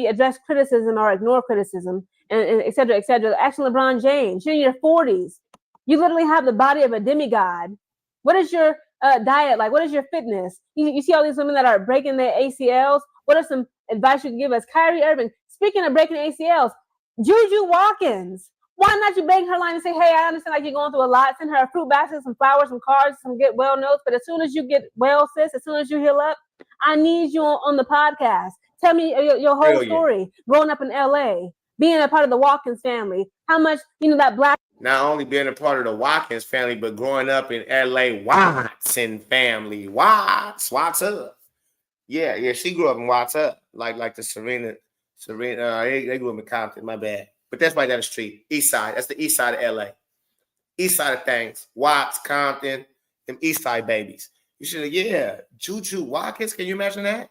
address criticism or ignore criticism, and et cetera, et cetera. Asking LeBron James, you're in your 40s, you literally have the body of a demigod. What is your diet like? What is your fitness? You see all these women that are breaking their ACLs. What are some advice you can give us? Kyrie Irving, speaking of breaking ACLs, Juju Watkins. Why not you beg her line and say, hey, I understand like you're going through a lot. Send her a fruit basket, some flowers, some cards, some get well notes. But as soon as you get well, sis, as soon as you heal up, I need you on the podcast. Tell me your whole story. Growing up in LA, being a part of the Watkins family, how much, that black. Not only being a part of the Watkins family, but growing up in LA, Watson family. Watts up. Yeah, she grew up in Watts up. Like the Serena, they grew up in Compton, my bad. But that's right down the street. East side. That's the east side of LA. East side of things. Watts, Compton, them east side babies. You should Juju Watkins, can you imagine that?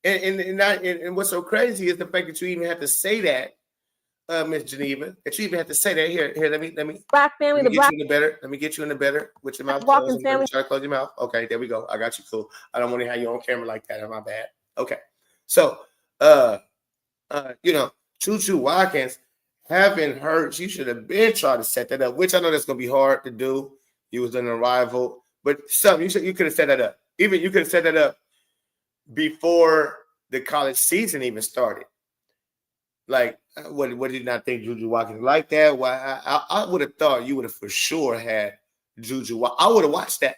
And what's so crazy is the fact that you even have to say that. Miss Geneva, that you even have to say that. Here. Let me. Black family, let me get you in the better. Let me get you in the better with your mouth closed. Try to close your mouth. Okay, there we go. I got you. Cool. I don't want to have you on camera like that. My bad. Okay. So, Juju Watkins, having her, she should have been trying to set that up, which I know that's going to be hard to do. You was an arrival, but something you could have set that up. Even you could have set that up before the college season even started. Like, what did you not think Juju Watkins like that? Why I would have thought you would have for sure had Juju. I would have watched that.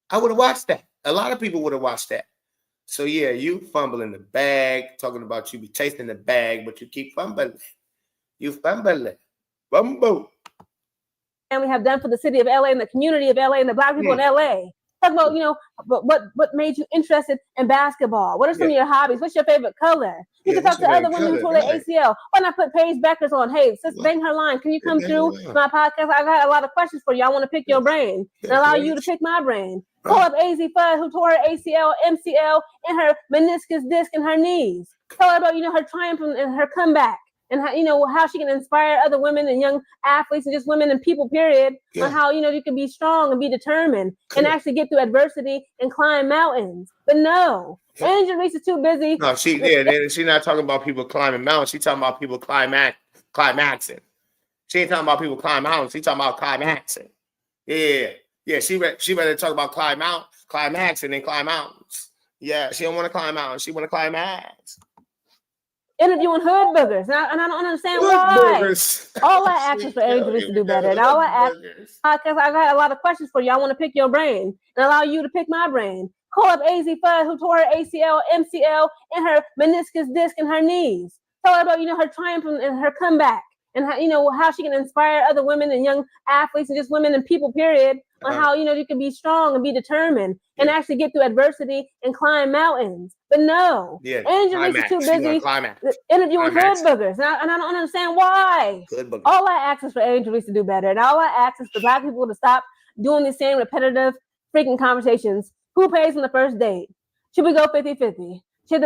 I would have watched that. A lot of people would have watched that. So yeah, you fumbling the bag, talking about you be tasting the bag, but you keep fumbling. You fumbling. Bumbo. And we have done for the city of LA and the community of LA and the Black people in LA. Talk about, what made you interested in basketball? What are some of your hobbies? What's your favorite color? You can talk to other women who tore their ACL. Why not put Paige Beckers on? Hey, sis, bang her line. Can you come through my podcast? I got a lot of questions for you. I want to pick your brain and allow you to pick my brain. Call up AZ Fudd, who tore her ACL, MCL, and her meniscus disc in her knees. Tell her about, her triumph and her comeback. And how she can inspire other women and young athletes and just women and people, period, on how, you can be strong and be determined and actually get through adversity and climb mountains. But no, Angel Reese is too busy. No, she's not talking about people climbing mountains. She's talking about people climaxing. She ain't talking about people climb mountains. She's talking about climaxing. Yeah. She rather talk about climaxing than climb mountains. Yeah, she don't want to climb mountains. She want to climax. Interviewing hood boogers, and I don't understand why. All I ask is for Angel Reese to do better, and all I ask, because I got a lot of questions for you. I want to pick your brain and allow you to pick my brain. Call up AZ Fudd, who tore her ACL, MCL, and her meniscus disc in her knees. Tell her about her triumph and her comeback, and how she can inspire other women and young athletes and just women and people, period, on how you can be strong and be determined and actually get through adversity and climb mountains. But no, Angel Reese is too busy interviewing hood boogers, and I don't understand why. All I ask is for Angel Reese to do better, and all I ask is for Black people to stop doing these same repetitive freaking conversations. Who pays on the first date? Should we go 50-50? Should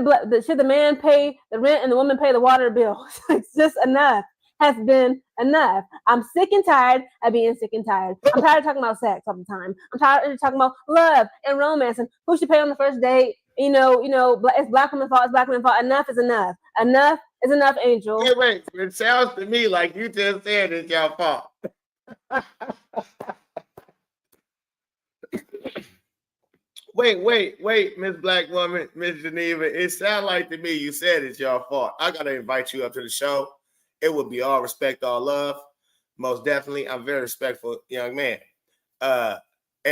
the man pay the rent and the woman pay the water bill? It's just enough. Has been enough. I'm sick and tired of being sick and tired. I'm tired of talking about sex all the time. I'm tired of talking about love and romance and who should pay on the first date. It's Black women's fault. It's Black women's fault. Enough is enough. Enough is enough, Angel. Wait. It sounds to me like you just said it's your fault. Wait, Miss Black Woman, Miss Geneva. It sounds like to me you said it's your fault. I gotta invite you up to the show. It would be all respect, all love. Most definitely. I'm a very respectful young man. And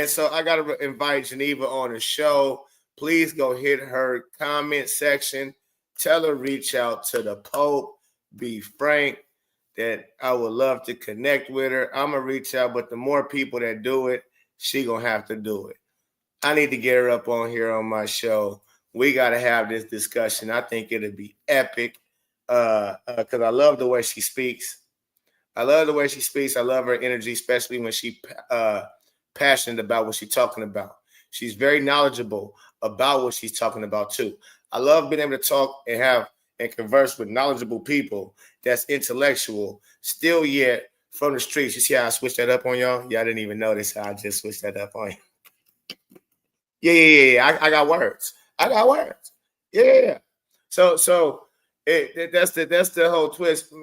so I got to invite Geneva on the show. Please go hit her comment section. Tell her reach out to the Pope. Be frank that I would love to connect with her. I'm going to reach out, but the more people that do it, she going to have to do it. I need to get her up on here on my show. We got to have this discussion. I think it'll be epic. Because I love the way she speaks. I love her energy, especially when she's passionate about what she's talking about. She's very knowledgeable about what she's talking about too. I love being able to talk and converse with knowledgeable people that's intellectual, still yet from the streets. You see how I switched that up on y'all? Y'all didn't even notice how I just switched that up on you. Yeah. I got words. Yeah. So. That's the whole twist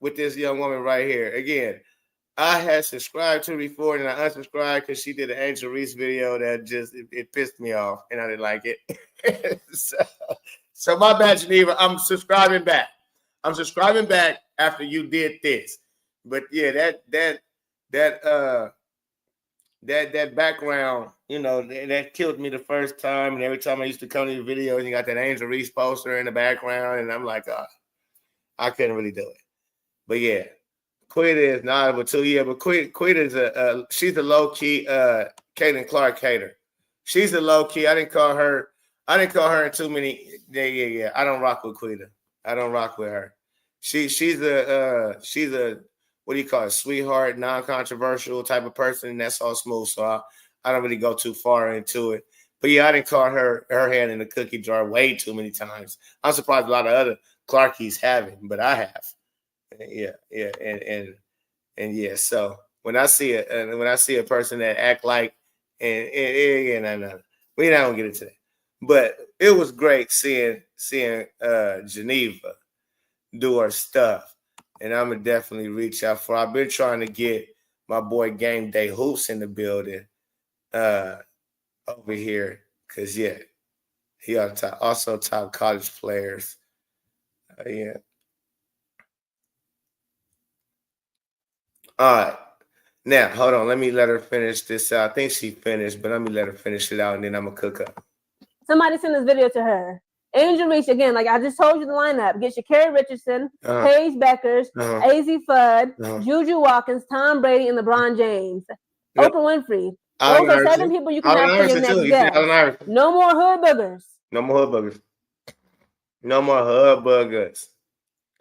with this young woman right here. Again, I had subscribed to her before and I unsubscribed because she did an Angel Reese video that just it pissed me off and I didn't like it. so my bad, Geneva. I'm subscribing back after you did this. But yeah, that background, that killed me the first time. And every time I used to come to your videos, you got that Angel Reese poster in the background. And I'm like, I couldn't really do it. But yeah, Quita is not able to. Yeah, but Quita is she's a low-key Caitlin Clark hater. She's a low-key. I didn't call her in too many. Yeah. I don't rock with Quita. I don't rock with her. She's a what do you call it? Sweetheart, non-controversial type of person, and that's all smooth. So I don't really go too far into it. But yeah, I didn't call her hand in the cookie jar way too many times. I'm surprised a lot of other Clarkies haven't, but I have. Yeah, and yeah. So when I see a person that act like no, we're not gonna get into that. But it was great seeing Geneva do her stuff. And I'm going to definitely reach out for her. I've been trying to get my boy Game Day Hoops in the building over here. Because, yeah, he also top college players. Yeah. All right. Now, hold on. Let me let her finish this out. I think she finished, but let me let her finish it out, and then I'm going to cook up. Somebody send this video to her. Angel Reese, again, like I just told you the lineup. Get Sha'Carri Richardson, Paige Beckers, AZ Fudd, Juju Watkins, Tom Brady, and LeBron James. Oprah Winfrey. Those are 7 people you can have for your next guest. No more hood boogers. No more hood boogers. No more hood boogers.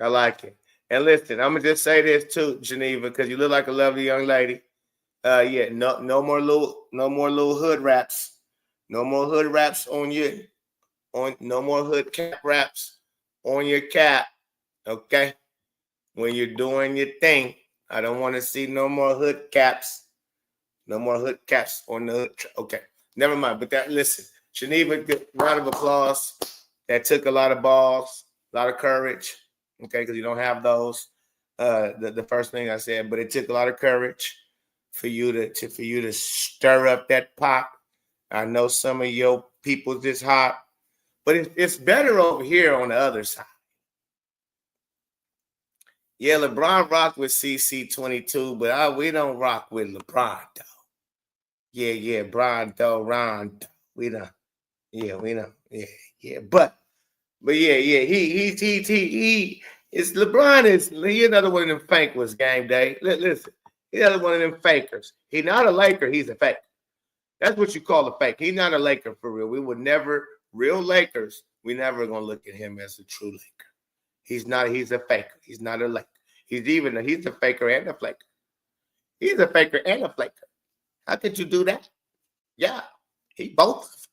I like it. And listen, I'm gonna just say this too, Geneva, because you look like a lovely young lady. Yeah, no more little hood raps. No more hood raps no more hood cap raps on your cap. Okay. When you're doing your thing, I don't want to see no more hood caps. No more hood caps on the hood. Okay. Never mind. But listen, Geneva, good round of applause. That took a lot of balls, a lot of courage. Okay, because you don't have those. The first thing I said, but it took a lot of courage for you to stir up that pot. I know some of your people just hot, but it's better over here on the other side. Yeah, LeBron rocked with CC22, but we don't rock with LeBron though. Yeah, Brian though, Ron. We don't. Yeah, we don't. Yeah. But yeah. He. It's LeBron he another one of them fakers. Game Day. Listen, he's another one of them fakers. He's not a Laker. He's a faker. That's what you call a fake. He's not a Laker for real. We would never real Lakers. We never gonna look at him as a true Laker. He's not. He's a faker. He's not a Laker. He's a faker and a flaker. He's a faker and a flaker. How could you do that? Yeah, he both.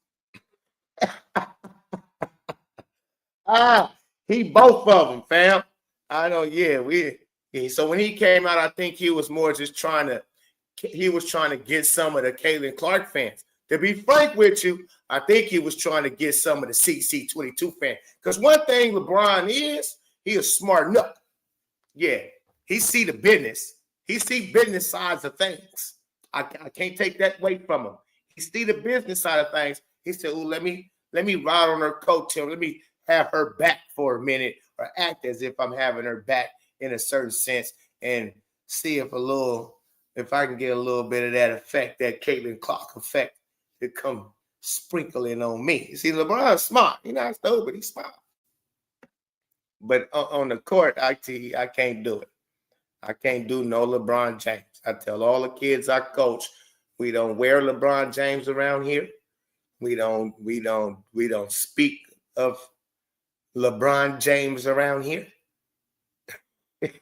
He both of them, fam. I know. Yeah, so when he came out, I think he was more just trying to get some of the Caitlin Clark fans. To be frank with you, I think he was trying to get some of the CC22 fans. Because one thing LeBron is, he a smart nut. Yeah, he see the business. He see business sides of things. I can't take that away from him. He see the business side of things. He said, "Oh, let me ride on her coattail. Let me have her back for a minute, or act as if I'm having her back in a certain sense, and see if I can get a little bit of that effect, that Caitlin Clark effect, to come sprinkling on me." You see, LeBron's smart. He's not stupid, but he's smart. But on the court, I can't do it. I can't do no LeBron James. I tell all the kids I coach, we don't wear LeBron James around here. We don't speak of LeBron James around here. But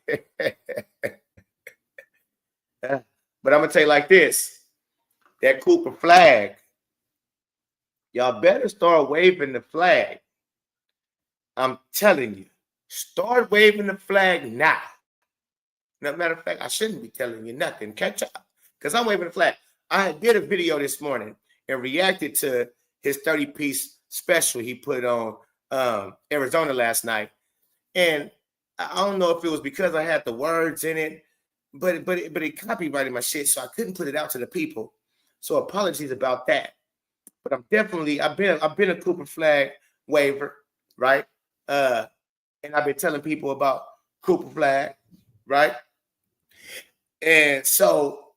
I'm gonna tell you like this: that Cooper flag, y'all better start waving the flag. I'm telling you, start waving the flag now. No matter of fact, I shouldn't be telling you nothing. Catch up, because I'm waving the flag. I did a video this morning and reacted to his 30-piece special he put on Arizona last night. And I don't know if it was because I had the words in it, but it copyrighted my shit, so I couldn't put it out to the people. So apologies about that. But I've been a Cooper flag waver, right? And I've been telling people about Cooper flag, right? And so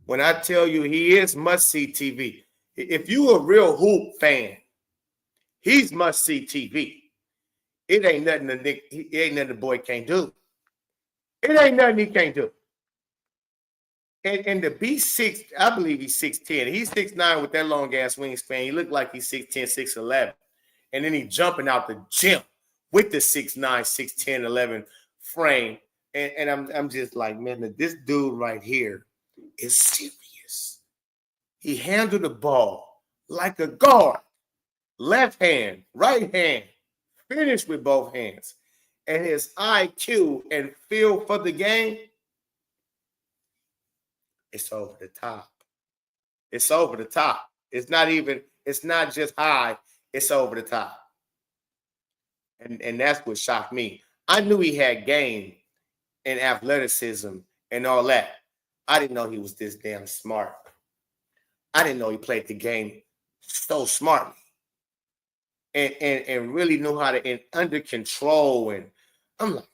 when I tell you he is must-see TV, if you a real hoop fan, he's must-see TV. It ain't nothing the boy can't do. It ain't nothing he can't do. And to be 6, I believe he's 6'10". He's 6'9" with that long ass wingspan. He looked like he's 6'10", 6'11". And then he jumping out the gym with the 6'9", 6'10", 11 frame. And I'm just like, man, this dude right here is serious. He handled the ball like a guard. Left hand, right hand, finish with both hands. And his IQ and feel for the game, it's over the top. It's over the top. It's not just high, it's over the top. And that's what shocked me. I knew he had game and athleticism and all that. I didn't know he was this damn smart. I didn't know he played the game so smartly and really knew how to and under control. And I'm like,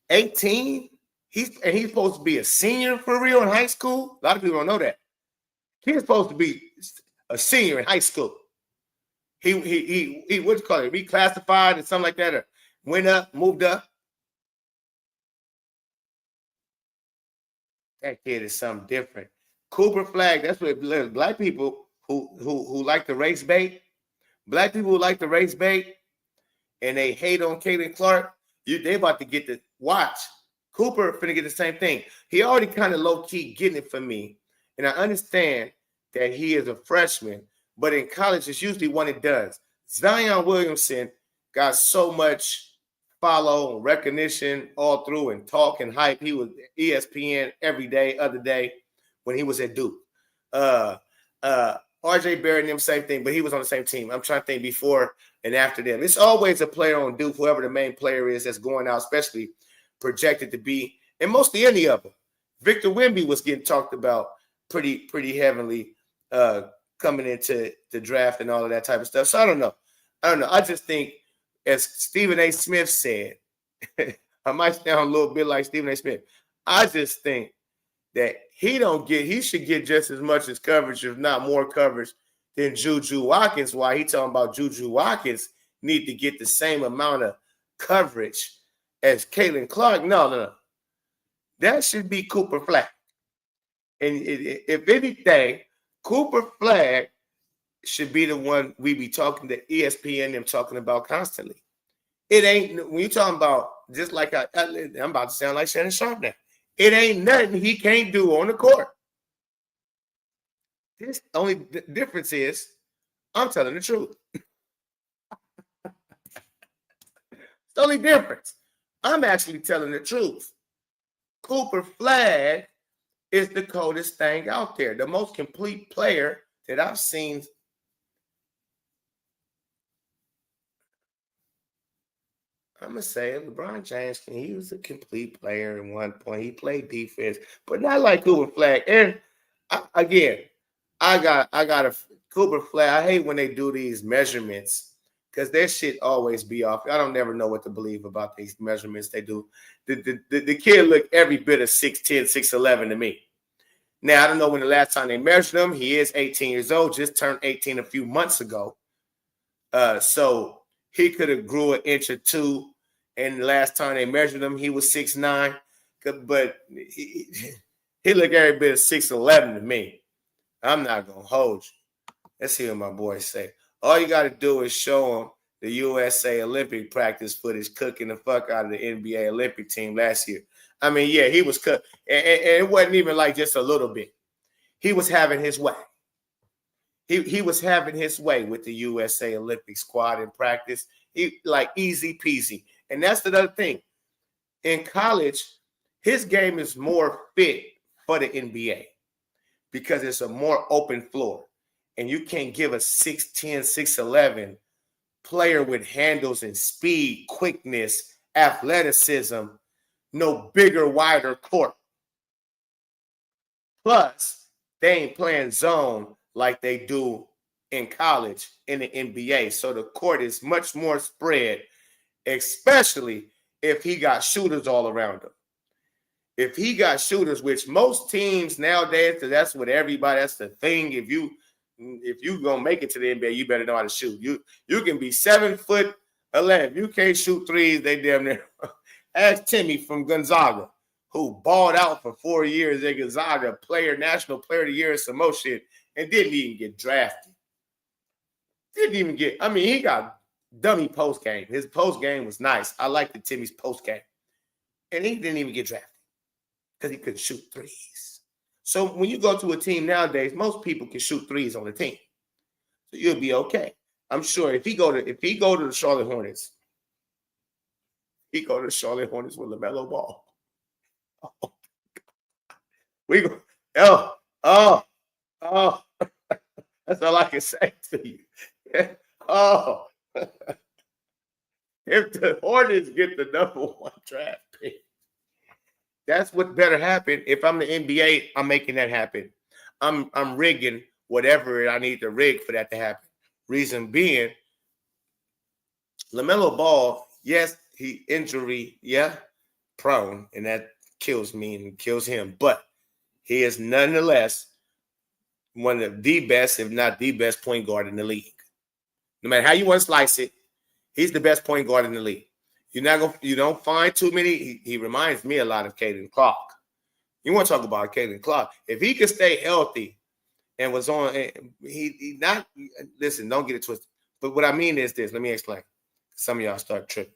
18? He's supposed to be a senior for real in high school. A lot of people don't know that. He's supposed to be a senior in high school. He what's it called? Reclassified and something like that, or went up, moved up. That kid is something different. Cooper Flag, that's what black people who like the race bait, black people who like the race bait, and they hate on Caitlin Clark, they about to get the watch. Cooper finna get the same thing. He already kind of low-key getting it for me. And I understand that he is a freshman, but in college, it's usually one it does. Zion Williamson got so much follow and recognition all through and talk and hype. He was ESPN every day, other day when he was at Duke. RJ Barrett and them, same thing, but he was on the same team. I'm trying to think before and after them. It's always a player on Duke, whoever the main player is that's going out, especially projected to be, and mostly any of them. Victor Wemby was getting talked about pretty heavily coming into the draft and all of that type of stuff. So I don't know. I just think, as Stephen A. Smith said, I might sound a little bit like Stephen A. Smith. I just think that he should get just as much as coverage, if not more coverage, than Juju Watkins. Why he talking about Juju Watkins need to get the same amount of coverage as Caitlin Clark? No. That should be Cooper Flag. And if anything, Cooper Flag should be the one we be talking to ESPN them talking about constantly. It ain't, when you talking about, just like I'm about to sound like Shannon Sharp now. It ain't nothing he can't do on the court. This only difference is I'm telling the truth. It's the only difference. I'm actually telling the truth. Cooper Flag is the coldest thing out there. The most complete player that I've seen. I'm going to say LeBron James, he was a complete player at one point. He played defense, but not like Cooper Flag. And I got a Cooper Flag. I hate when they do these measurements because their shit always be off. I don't never know what to believe about these measurements they do. The kid looked every bit of 6'10", 6'11" to me. Now, I don't know when the last time they measured him. He is 18 years old, just turned 18 a few months ago. So he could have grew an inch or two. And the last time they measured him, he was 6'9". But he looked every bit of 6'11" to me. I'm not going to hold you. Let's hear what my boys say. All you got to do is show them the USA Olympic practice footage cooking the fuck out of the NBA Olympic team last year. I mean, yeah, he was cooked. And it wasn't even like just a little bit. He was having his way. He was having his way with the USA Olympic squad in practice. He like easy peasy. And that's the other thing. In college, his game is more fit for the NBA because it's a more open floor. And you can't give a 6'10", 6'11" player with handles and speed, quickness, athleticism, no bigger, wider court. Plus, they ain't playing zone like they do in college in the NBA. So the court is much more spread, especially if he got shooters all around him. If he got shooters, which most teams nowadays, that's what everybody, that's the thing. If you gonna make it to the NBA, you better know how to shoot. You can be 7'11". If you can't shoot threes, they damn near. Ask Timmy from Gonzaga, who balled out for 4 years at Gonzaga, national player of the year, some more shit, and didn't even get drafted. He got dummy post game. His post game was nice. I liked the Timmy's post game. And he didn't even get drafted because he couldn't shoot threes. So when you go to a team nowadays, most people can shoot threes on the team. So you'll be okay. I'm sure if he go to the Charlotte Hornets, he go to the Charlotte Hornets with LaMelo Ball. Oh. We go, oh. That's all I can say to you. Oh. if the Hornets get the #1 draft pick, that's what better happen. If I'm the NBA, I'm making that happen. I'm rigging whatever I need to rig for that to happen. Reason being, LaMelo Ball, yes, he injury, prone, and that kills me and kills him. But he is nonetheless one of the best, if not the best, point guard in the league. No matter how you want to slice it, he's the best point guard in the league. You don't find too many. He reminds me a lot of Caden Clark. You want to talk about Caden Clark? If he could stay healthy and was on, he not listen. Don't get it twisted. But what I mean is this. Let me explain. Some of y'all start tripping.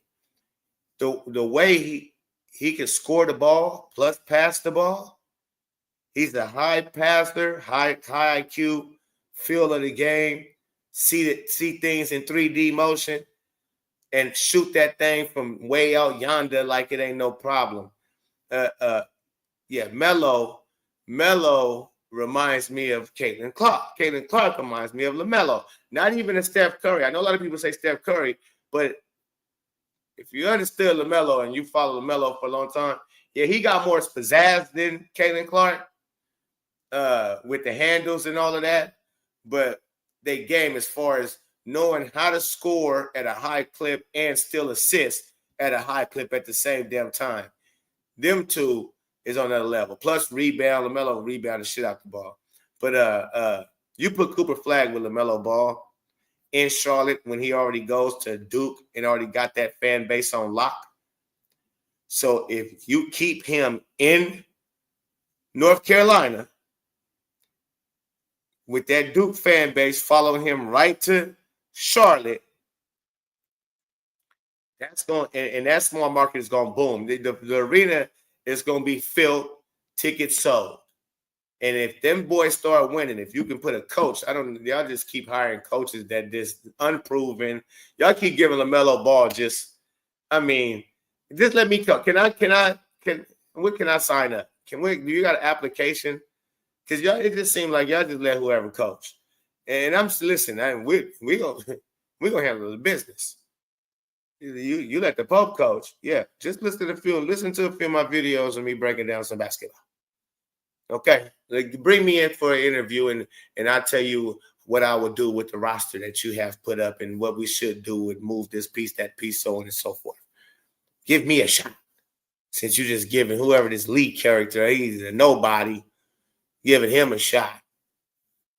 The way he can score the ball plus pass the ball. He's a high passer, high IQ, feel of the game, see things in 3D motion, and shoot that thing from way out yonder like it ain't no problem. Melo reminds me of Caitlin Clark. Caitlin Clark reminds me of LaMelo. Not even a Steph Curry. I know a lot of people say Steph Curry, but if you understood LaMelo and you follow LaMelo for a long time, he got more pizzazz than Caitlin Clark with the handles and all of that. But they game as far as knowing how to score at a high clip and still assist at a high clip at the same damn time. Them two is on another level. Plus rebound, LaMelo rebound the shit out the ball. But you put Cooper Flag with LaMelo Ball in Charlotte when he already goes to Duke and already got that fan base on lock. So if you keep him in North Carolina with that Duke fan base following him right to Charlotte, that's going and that small market is going to boom. The arena is going to be filled, tickets sold. And if them boys start winning, if you can put a coach, y'all just keep hiring coaches that just unproven. Y'all keep giving LaMelo Ball just let me come. What can I sign up? Do you got an application? Because y'all, it just seems like y'all just let whoever coach. And I'm listening, we're gonna handle the business. You let the Pope coach. Yeah, just listen to a few of my videos of me breaking down some basketball. Okay, bring me in for an interview and I'll tell you what I would do with the roster that you have put up and what we should do and move this piece, that piece, so on and so forth. Give me a shot. Since you're just giving whoever this lead character, he's a nobody, giving him a shot.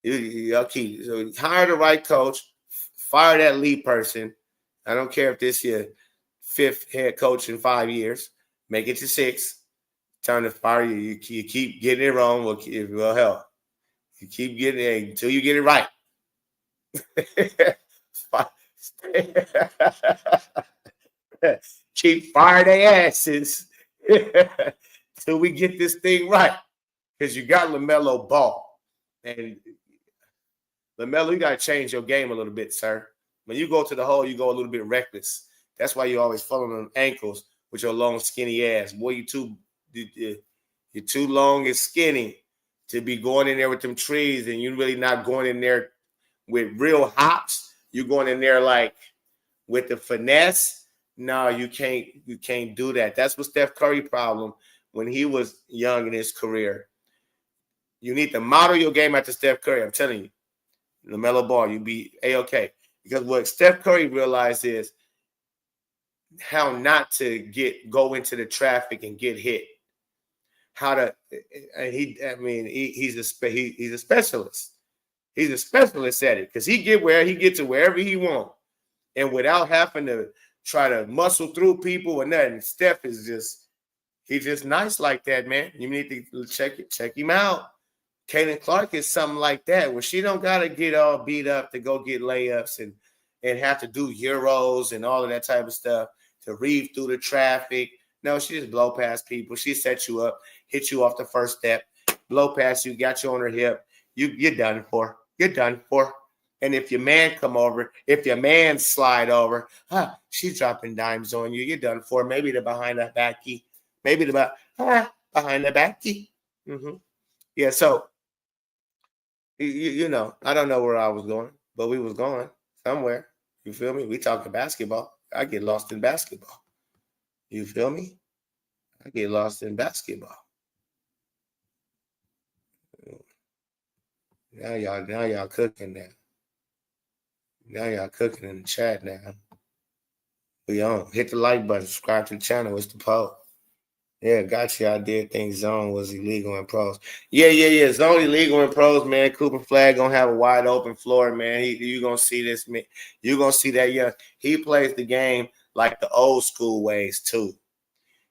Okay, so hire the right coach, fire that lead person. I don't care if this your 5th head coach in 5 years. Make it your 6th. Time to fire you. You keep getting it wrong. Well, hell, you keep getting it until you get it right. Keep firing their asses till we get this thing right. Because you got LaMelo Ball. And LaMelo, you got to change your game a little bit, sir. When you go to the hole, you go a little bit reckless. That's why you always falling on ankles with your long, skinny ass. Boy, you're too long and skinny to be going in there with them trees, and you're really not going in there with real hops. You're going in there like with the finesse. No, you can't do that. That's what Steph Curry problem when he was young in his career. You need to model your game after Steph Curry. I'm telling you, LaMelo Ball, you be A-okay. Because what Steph Curry realized is how not to go into the traffic and get hit. He's a specialist. He's a specialist at it because he get to wherever he wants, and without having to try to muscle through people or nothing. Steph he's just nice like that, man. You need to check him out. Caitlin Clark is something like that, where she don't gotta get all beat up to go get layups and have to do euros and all of that type of stuff to read through the traffic. No, she just blow past people. She set you up, hit you off the first step, blow past you, got you on her hip. You're done for. You're done for. And if your man come over, if your man slide over, she's dropping dimes on you. You're done for. Maybe the behind the backy. Maybe the behind the backy. Mm-hmm. Yeah, so I don't know where I was going, but we was going somewhere. You feel me? We talking basketball. I get lost in basketball. You feel me? I get lost in basketball. Now y'all cooking now. Now y'all cooking in the chat now. We on. Hit the like button. Subscribe to the channel. It's the poll. Yeah, got you. I did think zone was illegal in pros. Yeah. Zone illegal in pros, man. Cooper Flag gonna have a wide open floor, man. You gonna see this, man. You gonna see that young. He plays the game like the old school ways too.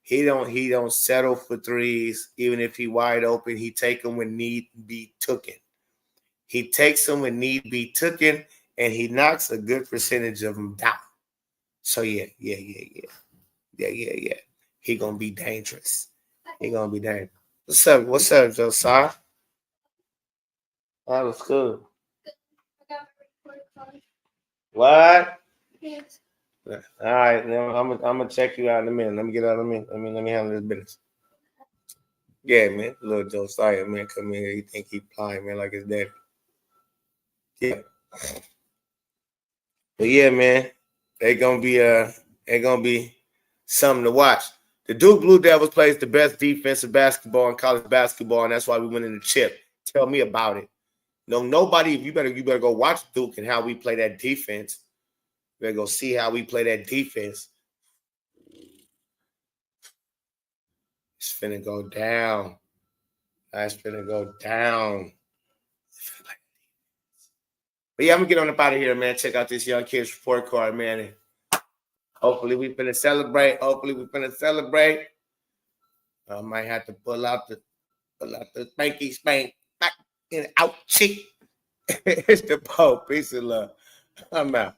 He don't settle for threes, even if he wide open. He take them when need be taken. He takes them when need be taken, and he knocks a good percentage of them down. So yeah. He gonna be dangerous. He gonna be dangerous. What's up, Josiah? That was cool. What? Yes. All right, now I'm gonna check you out in a minute. Let me get out of a minute. Let me handle this business. Yeah, man. Little Josiah, man, come in here. He think he playing, man, like his daddy. Yeah. But yeah, man, they gonna be something to watch. The Duke Blue Devils plays the best defensive basketball in college basketball, and that's why we win in the chip. Tell me about it. No, nobody. You better go watch Duke and how we play that defense. You better go see how we play that defense. It's finna go down. That's finna go down. But yeah, I'm gonna get on up out of here, man. Check out this young kid's report card, man. And hopefully we finna celebrate. I might have to pull out the spanky spank back and out cheek. It's the Pope. Peace and love. I'm out.